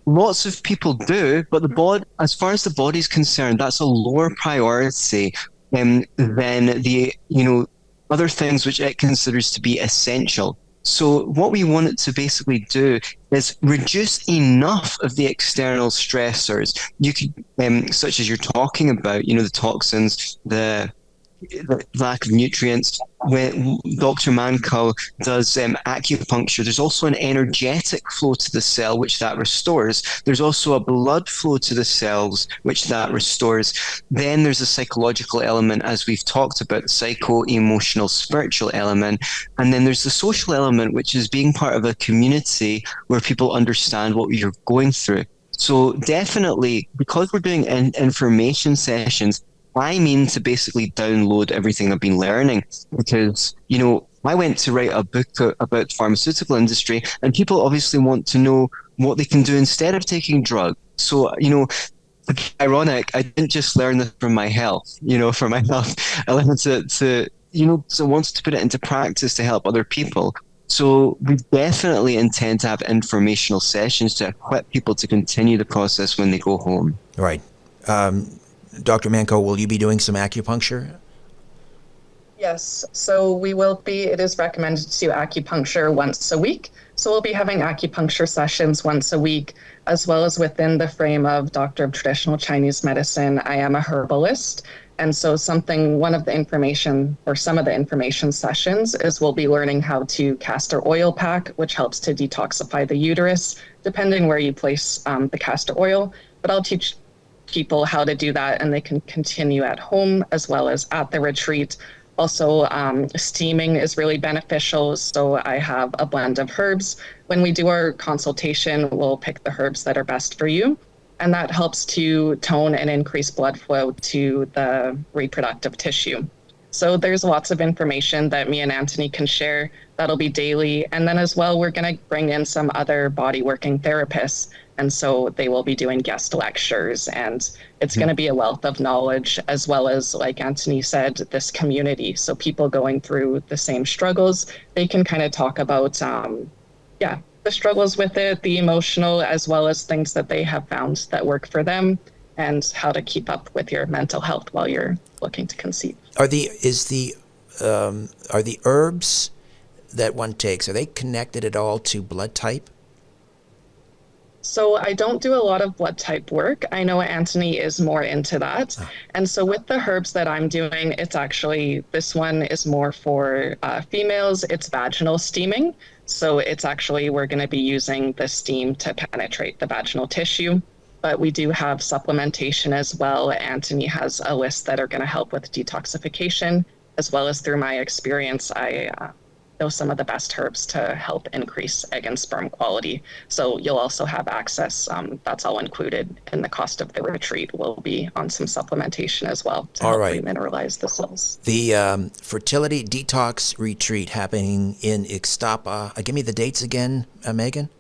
lots of people do, but the body, as far as the body's concerned, that's a lower priority than the, other things which it considers to be essential. So what we want it to basically do is reduce enough of the external stressors. You could, such as you're talking about, the toxins, the lack of nutrients. When Dr. Mankel does acupuncture, there's also an energetic flow to the cell, which that restores. There's also a blood flow to the cells, which that restores. Then there's a psychological element, as we've talked about, the psycho-emotional, spiritual element. And then there's the social element, which is being part of a community where people understand what you're going through. So definitely, because we're doing information sessions, I mean to basically download everything I've been learning because, I went to write a book about the pharmaceutical industry and people obviously want to know what they can do instead of taking drugs. So, ironic, I didn't just learn this from my health, for my health. I learned so wanted to put it into practice to help other people. So we definitely intend to have informational sessions to equip people to continue the process when they go home. Right. Dr. Manco, will you be doing some acupuncture? Yes, so we will be, it is recommended to do acupuncture once a week. So we'll be having acupuncture sessions once a week, as well as within the frame of Doctor of Traditional Chinese Medicine. I am a herbalist. And so some of the information sessions is we'll be learning how to castor oil pack, which helps to detoxify the uterus, depending where you place the castor oil. But I'll teach people how to do that, and they can continue at home as well as at the retreat. Also, steaming is really beneficial. So I have a blend of herbs. When we do our consultation, we'll pick the herbs that are best for you. And that helps to tone and increase blood flow to the reproductive tissue. So there's lots of information that me and Anthony can share that'll be daily. And then as well, we're going to bring in some other body working therapists. And so they will be doing guest lectures, and it's going to be a wealth of knowledge, as well as, like Anthony said, this community. So people going through the same struggles, they can kind of talk about, the struggles with it, the emotional, as well as things that they have found that work for them, and how to keep up with your mental health while you're looking to conceive. Are the herbs that one takes, are they connected at all to blood type? So I don't do a lot of blood type work. I know Anthony is more into that. And so with the herbs that I'm doing, it's actually, this one is more for females. It's vaginal steaming. So it's actually, we're going to be using the steam to penetrate the vaginal tissue. But we do have supplementation as well. Anthony has a list that are going to help with detoxification, as well as through my experience, I know some of the best herbs to help increase egg and sperm quality. So you'll also have access, that's all included in the cost of the retreat, will be on some supplementation as well to help remineralize the cells. The Fertility Detox Retreat happening in Ixtapa. Give me the dates again, Megan.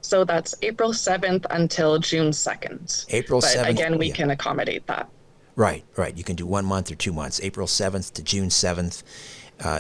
So that's April 7th until June 2nd. April 7th. But again, we can accommodate that. Right. You can do 1 month or 2 months, April 7th to June 7th.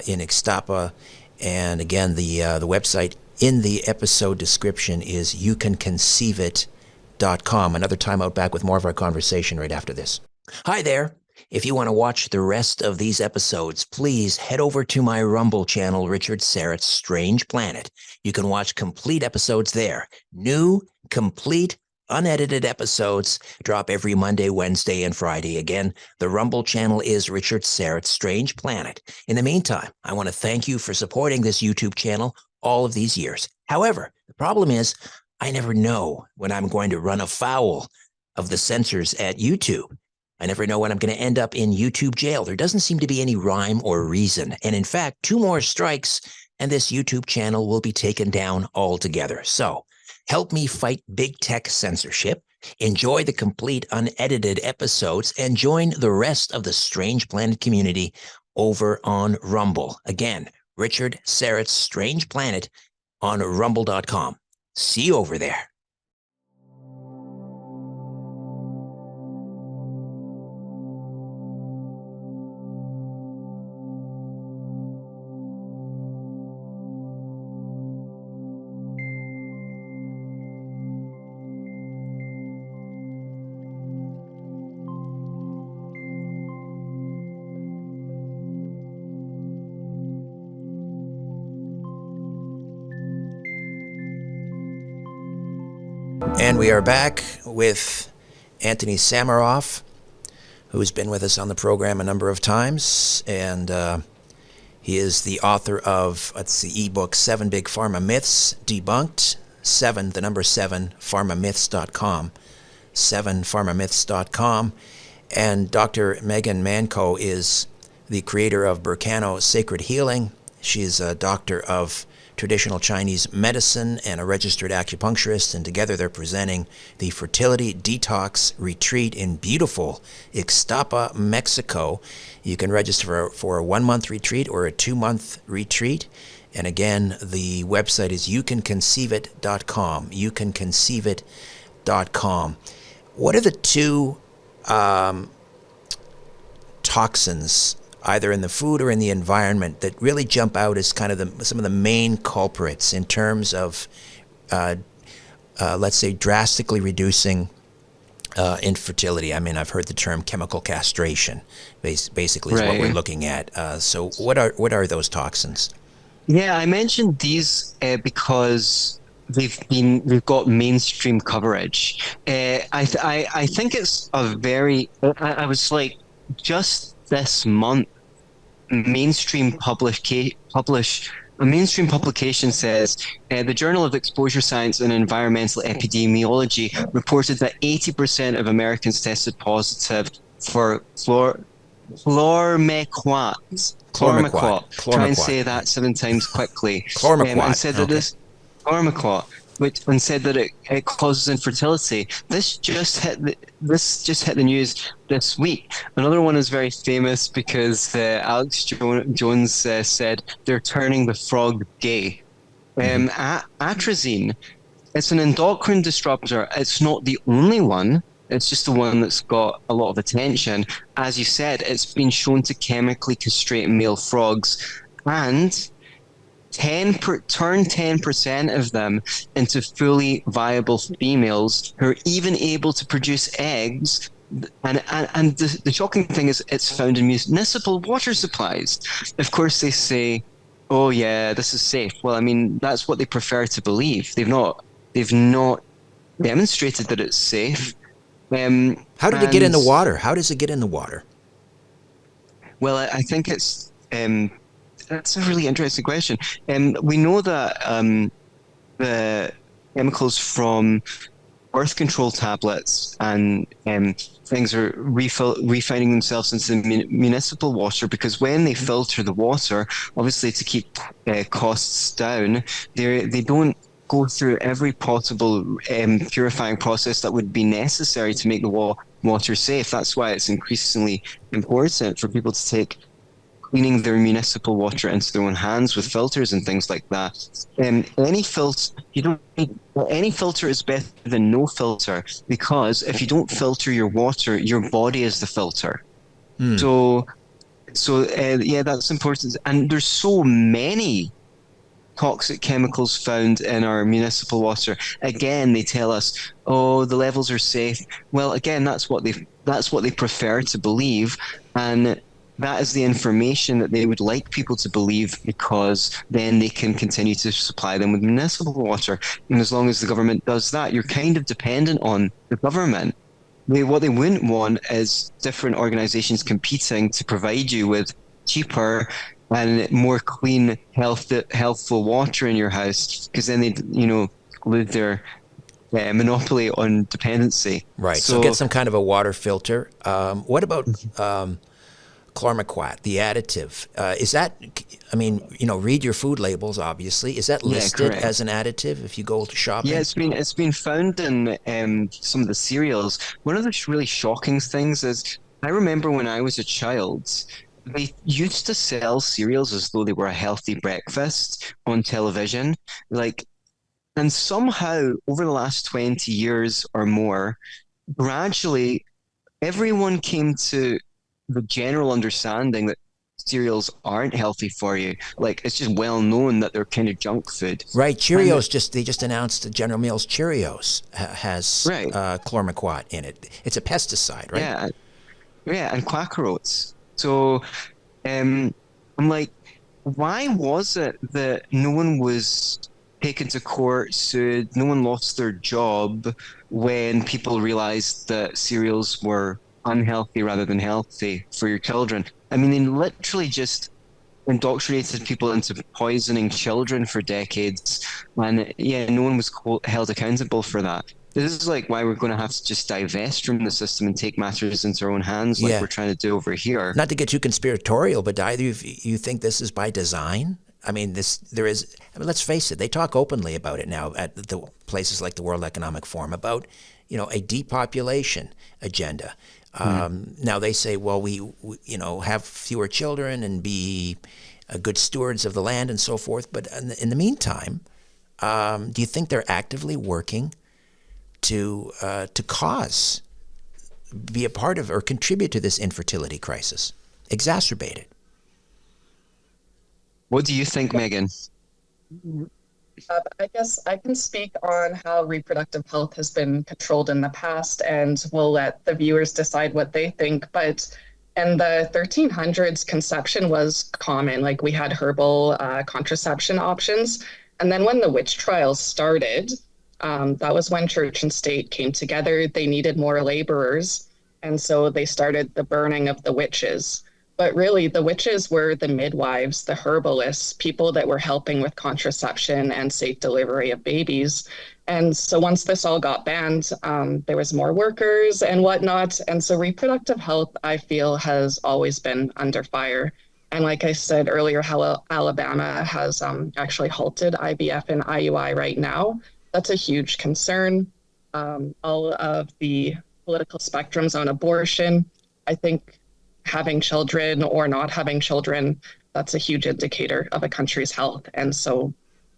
In Ixtapa. And again, the website in the episode description is youcanconceiveit.com. Another time out back with more of our conversation right after this. Hi there. If you want to watch the rest of these episodes, please head over to my Rumble channel, Richard Syrett's Strange Planet. You can watch complete episodes there. New, complete, unedited episodes drop every Monday, Wednesday, and Friday. Again, the Rumble channel is Richard Syrett's Strange Planet. In the meantime, I want to thank you for supporting this YouTube channel all of these years. However, the problem is I never know when I'm going to run afoul of the censors at YouTube. I never know when I'm going to end up in YouTube jail. There doesn't seem to be any rhyme or reason. And in fact, 2 more strikes and this YouTube channel will be taken down altogether. So help me fight big tech censorship, enjoy the complete unedited episodes, and join the rest of the Strange Planet community over on Rumble. Again, Richard Syrett's Strange Planet on rumble.com. See you over there. And we are back with Anthony Samaroff, who's been with us on the program a number of times. And he is the author of, the ebook, 7 Big Pharma Myths Debunked. 7, the number 7, pharmamyths.com. 7pharmamyths.com. And Dr. Megan Manco is the creator of Burkano Sacred Healing. She's a doctor of traditional Chinese medicine and a registered acupuncturist, and together they're presenting the Fertility Detox Retreat in beautiful Ixtapa, Mexico. You can register for a 1-month retreat or a 2-month retreat. And again, the website is youcanconceiveit.com. Youcanconceiveit.com. What are the two toxins, either in the food or in the environment, that really jump out as kind of some of the main culprits in terms of, let's say, drastically reducing infertility? I mean, I've heard the term chemical castration, basically is what we're looking at. So what are those toxins? Yeah, I mentioned these because they've got mainstream coverage. I think it's a very, I was like, just this month, a mainstream publication says the Journal of Exposure Science and Environmental Epidemiology reported that 80% of Americans tested positive for chlormequat. Try and say that 7 times quickly. And said that chlormequat, and said that it causes infertility. This just hit the news this week. Another one is very famous because Alex Jones said they're turning the frog gay. Atrazine, it's an endocrine disruptor. It's not the only one. It's just the one that's got a lot of attention. As you said, it's been shown to chemically castrate male frogs and turn 10% of them into fully viable females who are even able to produce eggs. And the shocking thing is it's found in municipal water supplies. Of course, they say, oh yeah, this is safe. Well, I mean, that's what they prefer to believe. They've not demonstrated that it's safe. How did it get in the water? How does it get in the water? Well, I think it's that's a really interesting question. We know that the chemicals from birth control tablets and things are refining themselves into the municipal water, because when they filter the water, obviously to keep costs down, they don't go through every possible purifying process that would be necessary to make the water safe. That's why it's increasingly important for people to take cleaning their municipal water into their own hands with filters and things like that. Any filter is better than no filter, because if you don't filter your water, your body is the filter. So yeah, that's important. And there's so many toxic chemicals found in our municipal water. Again, they tell us, oh, the levels are safe. Well, again, that's what they prefer to believe, and that is the information that they would like people to believe, because then they can continue to supply them with municipal water. And as long as the government does that, you're kind of dependent on the government. What they wouldn't want is different organizations competing to provide you with cheaper and more clean, healthful water in your house, because then they'd, lose their monopoly on dependency. Right. So get some kind of a water filter. What about chlormequat, the additive? Is that, read your food labels, obviously. Is that listed as an additive if you go to shopping? Yeah, it's been found in some of the cereals. One of the really shocking things is, I remember when I was a child, they used to sell cereals as though they were a healthy breakfast on television. And somehow over the last 20 years or more, gradually everyone came to the general understanding that cereals aren't healthy for you. It's just well known that they're kind of junk food. Right. Cheerios, they just announced General Mills Cheerios has chlormequat in it. It's a pesticide, right? Yeah, and Quaker Oats. So I'm like, why was it that no one was taken to court, sued. No one lost their job when people realized that cereals were unhealthy rather than healthy for your children. I mean, they literally just indoctrinated people into poisoning children for decades. And yeah, no one was held accountable for that. This is like why we're going to have to just divest from the system and take matters into our own hands, like Yeah. we're trying to do over here. Not to get too conspiratorial, but either you think this is by design? I mean, let's face it, they talk openly about it now at the places like the World Economic Forum about, a depopulation agenda. Now they say, well, we have fewer children and be good stewards of the land and so forth. But in the meantime, do you think they're actively working to be a part of or contribute to this infertility crisis, exacerbate it? What do you think, Megan? I guess I can speak on how reproductive health has been controlled in the past, and we'll let the viewers decide what they think. But in the 1300s, conception was common. Like, we had herbal contraception options. And then when the witch trials started, that was when church and state came together. They needed more laborers. And so they started the burning of the witches. But really, the witches were the midwives, the herbalists, people that were helping with contraception and safe delivery of babies. And so once this all got banned, there was more workers and whatnot. And so reproductive health, I feel, has always been under fire. And like I said earlier, how Alabama has actually halted IVF and IUI right now. That's a huge concern. All of the political spectrums on abortion, I think having children or not having children, that's a huge indicator of a country's health. And so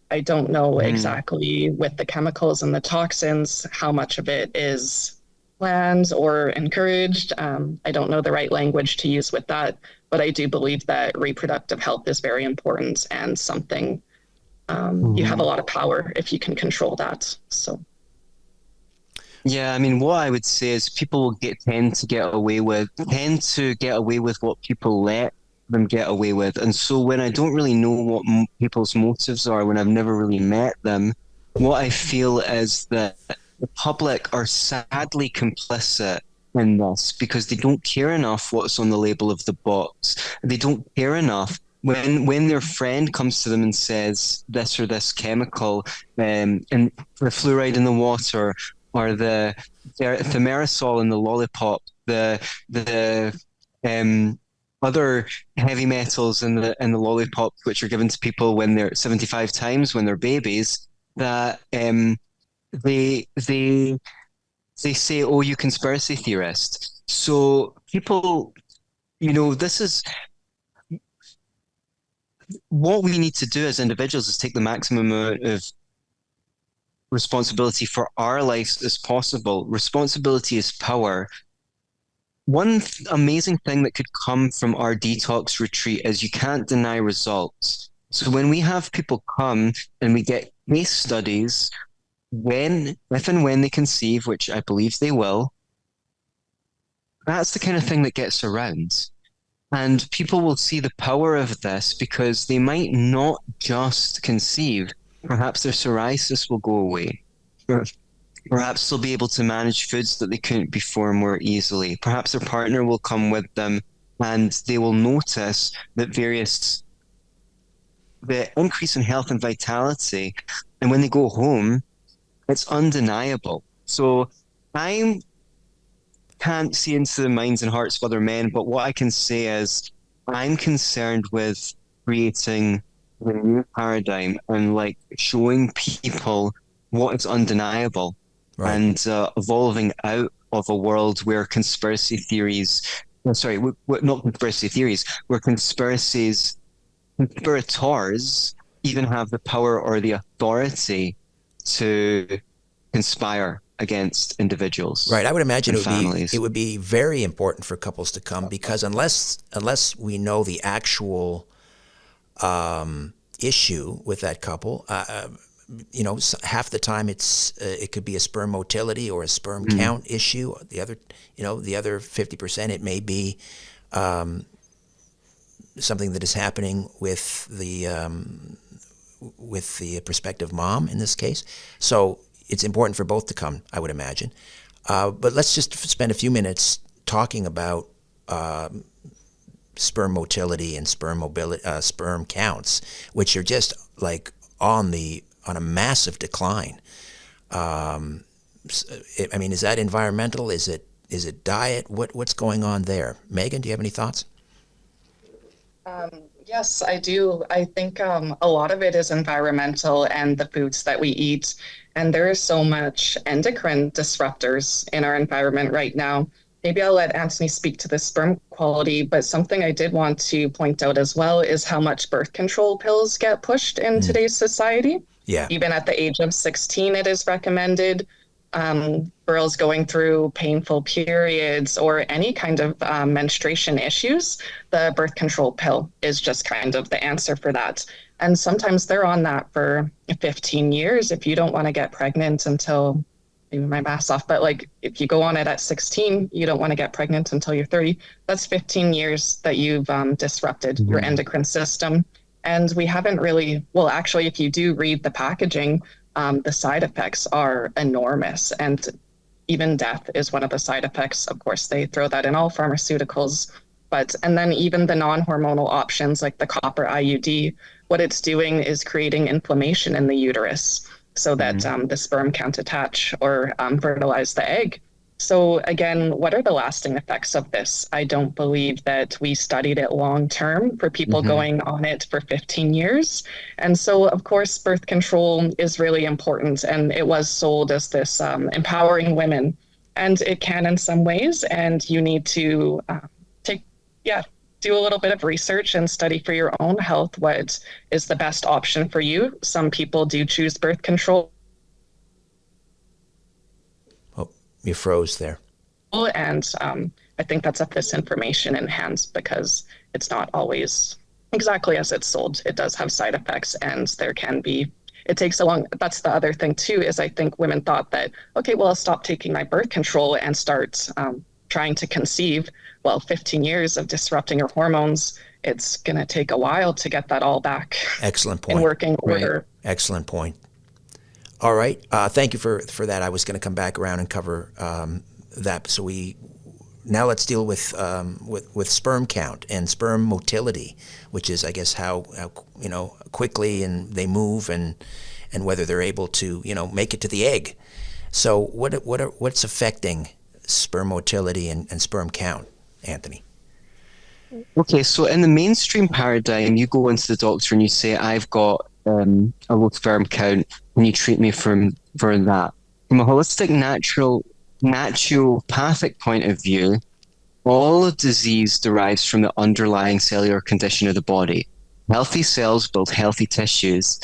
I don't know exactly with the chemicals and the toxins, how much of it is planned or encouraged. I don't know the right language to use with that, but I do believe that reproductive health is very important and something you have a lot of power if you can control that. So. Yeah, I mean, what I would say is people tend to get away with what people let them get away with. And so when I don't really know what people's motives are, when I've never really met them, what I feel is that the public are sadly complicit in this because they don't care enough what's on the label of the box. They don't care enough when their friend comes to them and says this or this chemical, and the fluoride in the water, or the thimerosal in the lollipop, the other heavy metals in the lollipop, which are given to people when they're 75 times when they're babies, that they say, oh, you conspiracy theorist. So people, this is what we need to do as individuals, is take the maximum amount of responsibility for our lives as possible. Responsibility is power. One amazing thing that could come from our detox retreat is you can't deny results. So when we have people come and we get case studies, if and when they conceive, which I believe they will, that's the kind of thing that gets around. And people will see the power of this because they might not just conceive. Perhaps their psoriasis will go away. Perhaps they'll be able to manage foods that they couldn't before more easily. Perhaps their partner will come with them and they will notice that the increase in health and vitality. And when they go home, it's undeniable. So I can't see into the minds and hearts of other men, but what I can say is I'm concerned with creating the new paradigm and like showing people what is undeniable, right, and evolving out of a world where not conspiracy theories, where conspirators even have the power or the authority to conspire against individuals. Right. I would imagine it would be very important for couples to come, because unless we know the actual issue with that couple, half the time it could be a sperm motility or a sperm count issue. The other 50%, it may be something that is happening with the with the prospective mom in this case. So it's important for both to come, I would imagine. But let's just spend a few minutes talking about sperm motility and sperm mobility, sperm counts, which are just like on a massive decline. I mean, is that environmental? Is it diet? What's going on there? Megan, do you have any thoughts? Yes, I do. I think a lot of it is environmental and the foods that we eat. And there is so much endocrine disruptors in our environment right now. Maybe I'll let Anthony speak to the sperm quality, but something I did want to point out as well is how much birth control pills get pushed in today's society. Yeah. Even at the age of 16, it is recommended. Girls going through painful periods or any kind of menstruation issues, the birth control pill is just kind of the answer for that. And sometimes they're on that for 15 years. If you don't want to get pregnant until, maybe my math's off, but like if you go on it at 16, you don't want to get pregnant until you're 30. That's 15 years that you've disrupted your endocrine system. And we haven't really, well, actually, if you do read the packaging, the side effects are enormous, and even death is one of the side effects. Of course, they throw that in all pharmaceuticals, and then even the non-hormonal options like the copper IUD, what it's doing is creating inflammation in the uterus so that the sperm can't attach or fertilize the egg. So again, what are the lasting effects of this? I don't believe that we studied it long term for people going on it for 15 years. And so, of course, birth control is really important. And it was sold as this empowering women. And it can in some ways. And you need to do a little bit of research and study for your own health what is the best option for you. Some people do choose birth control. You froze there. And I think that's this information in hands because it's not always exactly as it's sold. It does have side effects, and there can be, it takes a long, that's the other thing too, is I think women thought that, okay, well, I'll stop taking my birth control and start trying to conceive. Well, 15 years of disrupting your hormones, it's going to take a while to get that all back. Excellent point. In working order. Excellent point. All right. Thank you for that. I was going to come back around and cover that. So now let's deal with sperm count and sperm motility, which is, I guess, how quickly and they move and whether they're able to make it to the egg. So what's affecting sperm motility and sperm count, Anthony? Okay, so in the mainstream paradigm, you go into the doctor and you say, I've got a low sperm count, and you treat me for that. From a holistic, naturopathic point of view, all of disease derives from the underlying cellular condition of the body. Healthy cells build healthy tissues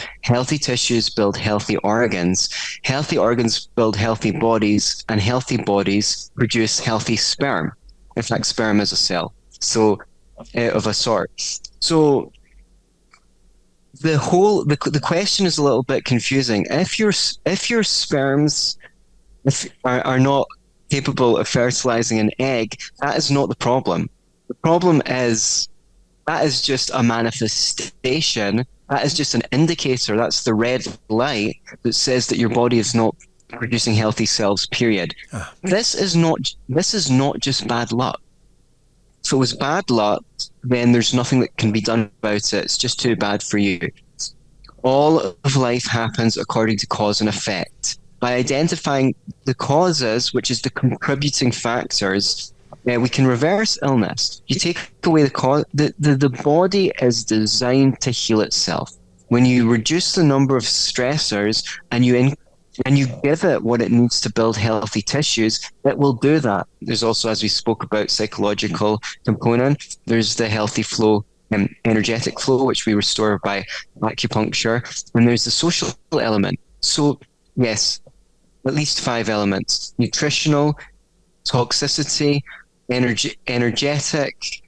build healthy organs build healthy bodies, and healthy bodies produce healthy sperm. In fact, sperm is a cell, so of a sort. So the question is a little bit confusing. If your sperms are not capable of fertilizing an egg, that is not the problem. The problem is that is just a manifestation. That is just an indicator. That's the red light that says that your body is not producing healthy cells, period. This is not just bad luck. If it was bad luck, then there's nothing that can be done about it. It's just too bad for you. All of life happens according to cause and effect. By identifying the causes, which is the contributing factors, we can reverse illness. You take away the cause. The body is designed to heal itself. When you reduce the number of stressors and you give it what it needs to build healthy tissues, it will do that. There's also, as we spoke about, psychological component. There's the healthy flow, energetic flow, which we restore by acupuncture. And there's the social element. So, yes, at least 5 elements: nutritional, toxicity, energetic,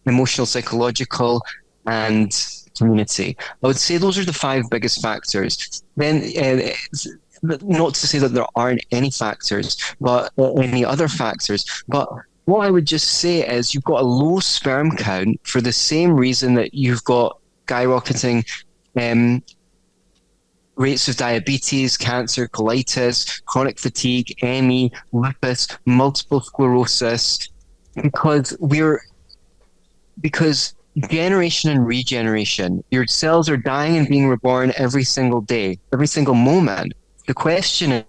emotional, psychological, and community. I would say those are the 5 biggest factors. Then, not to say that there aren't any factors, but any other factors. But what I would just say is you've got a low sperm count for the same reason that you've got skyrocketing rates of diabetes, cancer, colitis, chronic fatigue, ME, lupus, multiple sclerosis, because generation and regeneration, your cells are dying and being reborn every single day, every single moment. The question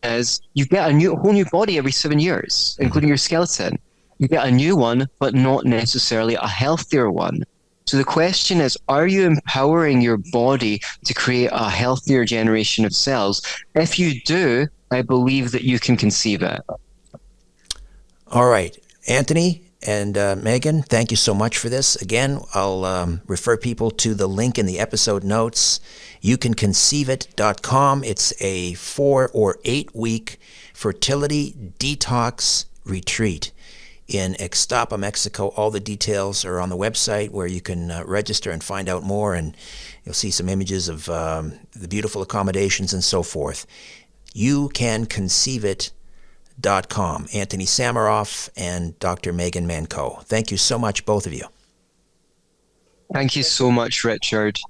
is, you get a whole new body every 7 years, including your skeleton. You get a new one, but not necessarily a healthier one. So the question is, are you empowering your body to create a healthier generation of cells? If you do, I believe that you can conceive it. All right, Anthony and Megan, thank you so much for this. Again, I'll refer people to the link in the episode notes. YouCanConceiveIt.com. It's a 4 or 8 week fertility detox retreat in Ixtapa, Mexico. All the details are on the website where you can register and find out more, and you'll see some images of the beautiful accommodations and so forth. YouCanConceiveIt.com. Anthony Samaroff and Dr. Megan Manco. Thank you so much, both of you. Thank you so much, Richard.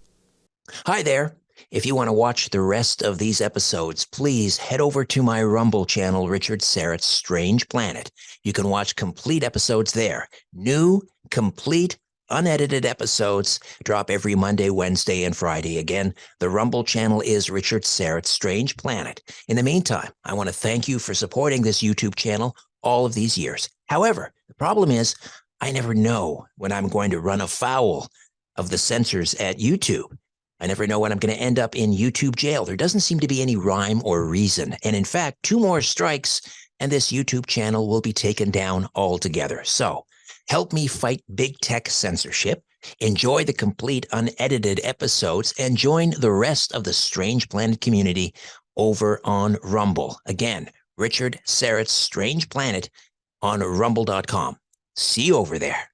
Hi there. If you want to watch the rest of these episodes, please head over to my Rumble channel, Richard Serrett's Strange Planet. You can watch complete episodes there. New, complete, unedited episodes drop every Monday, Wednesday, and Friday. Again, the Rumble channel is Richard Serrett's Strange Planet. In the meantime, I want to thank you for supporting this YouTube channel all of these years. However, the problem is I never know when I'm going to run afoul of the censors at YouTube. I never know when I'm going to end up in YouTube jail. There doesn't seem to be any rhyme or reason. And in fact, 2 more strikes and this YouTube channel will be taken down altogether. So help me fight big tech censorship, enjoy the complete unedited episodes, and join the rest of the Strange Planet community over on Rumble. Again, Richard Serrett's Strange Planet on rumble.com. See you over there.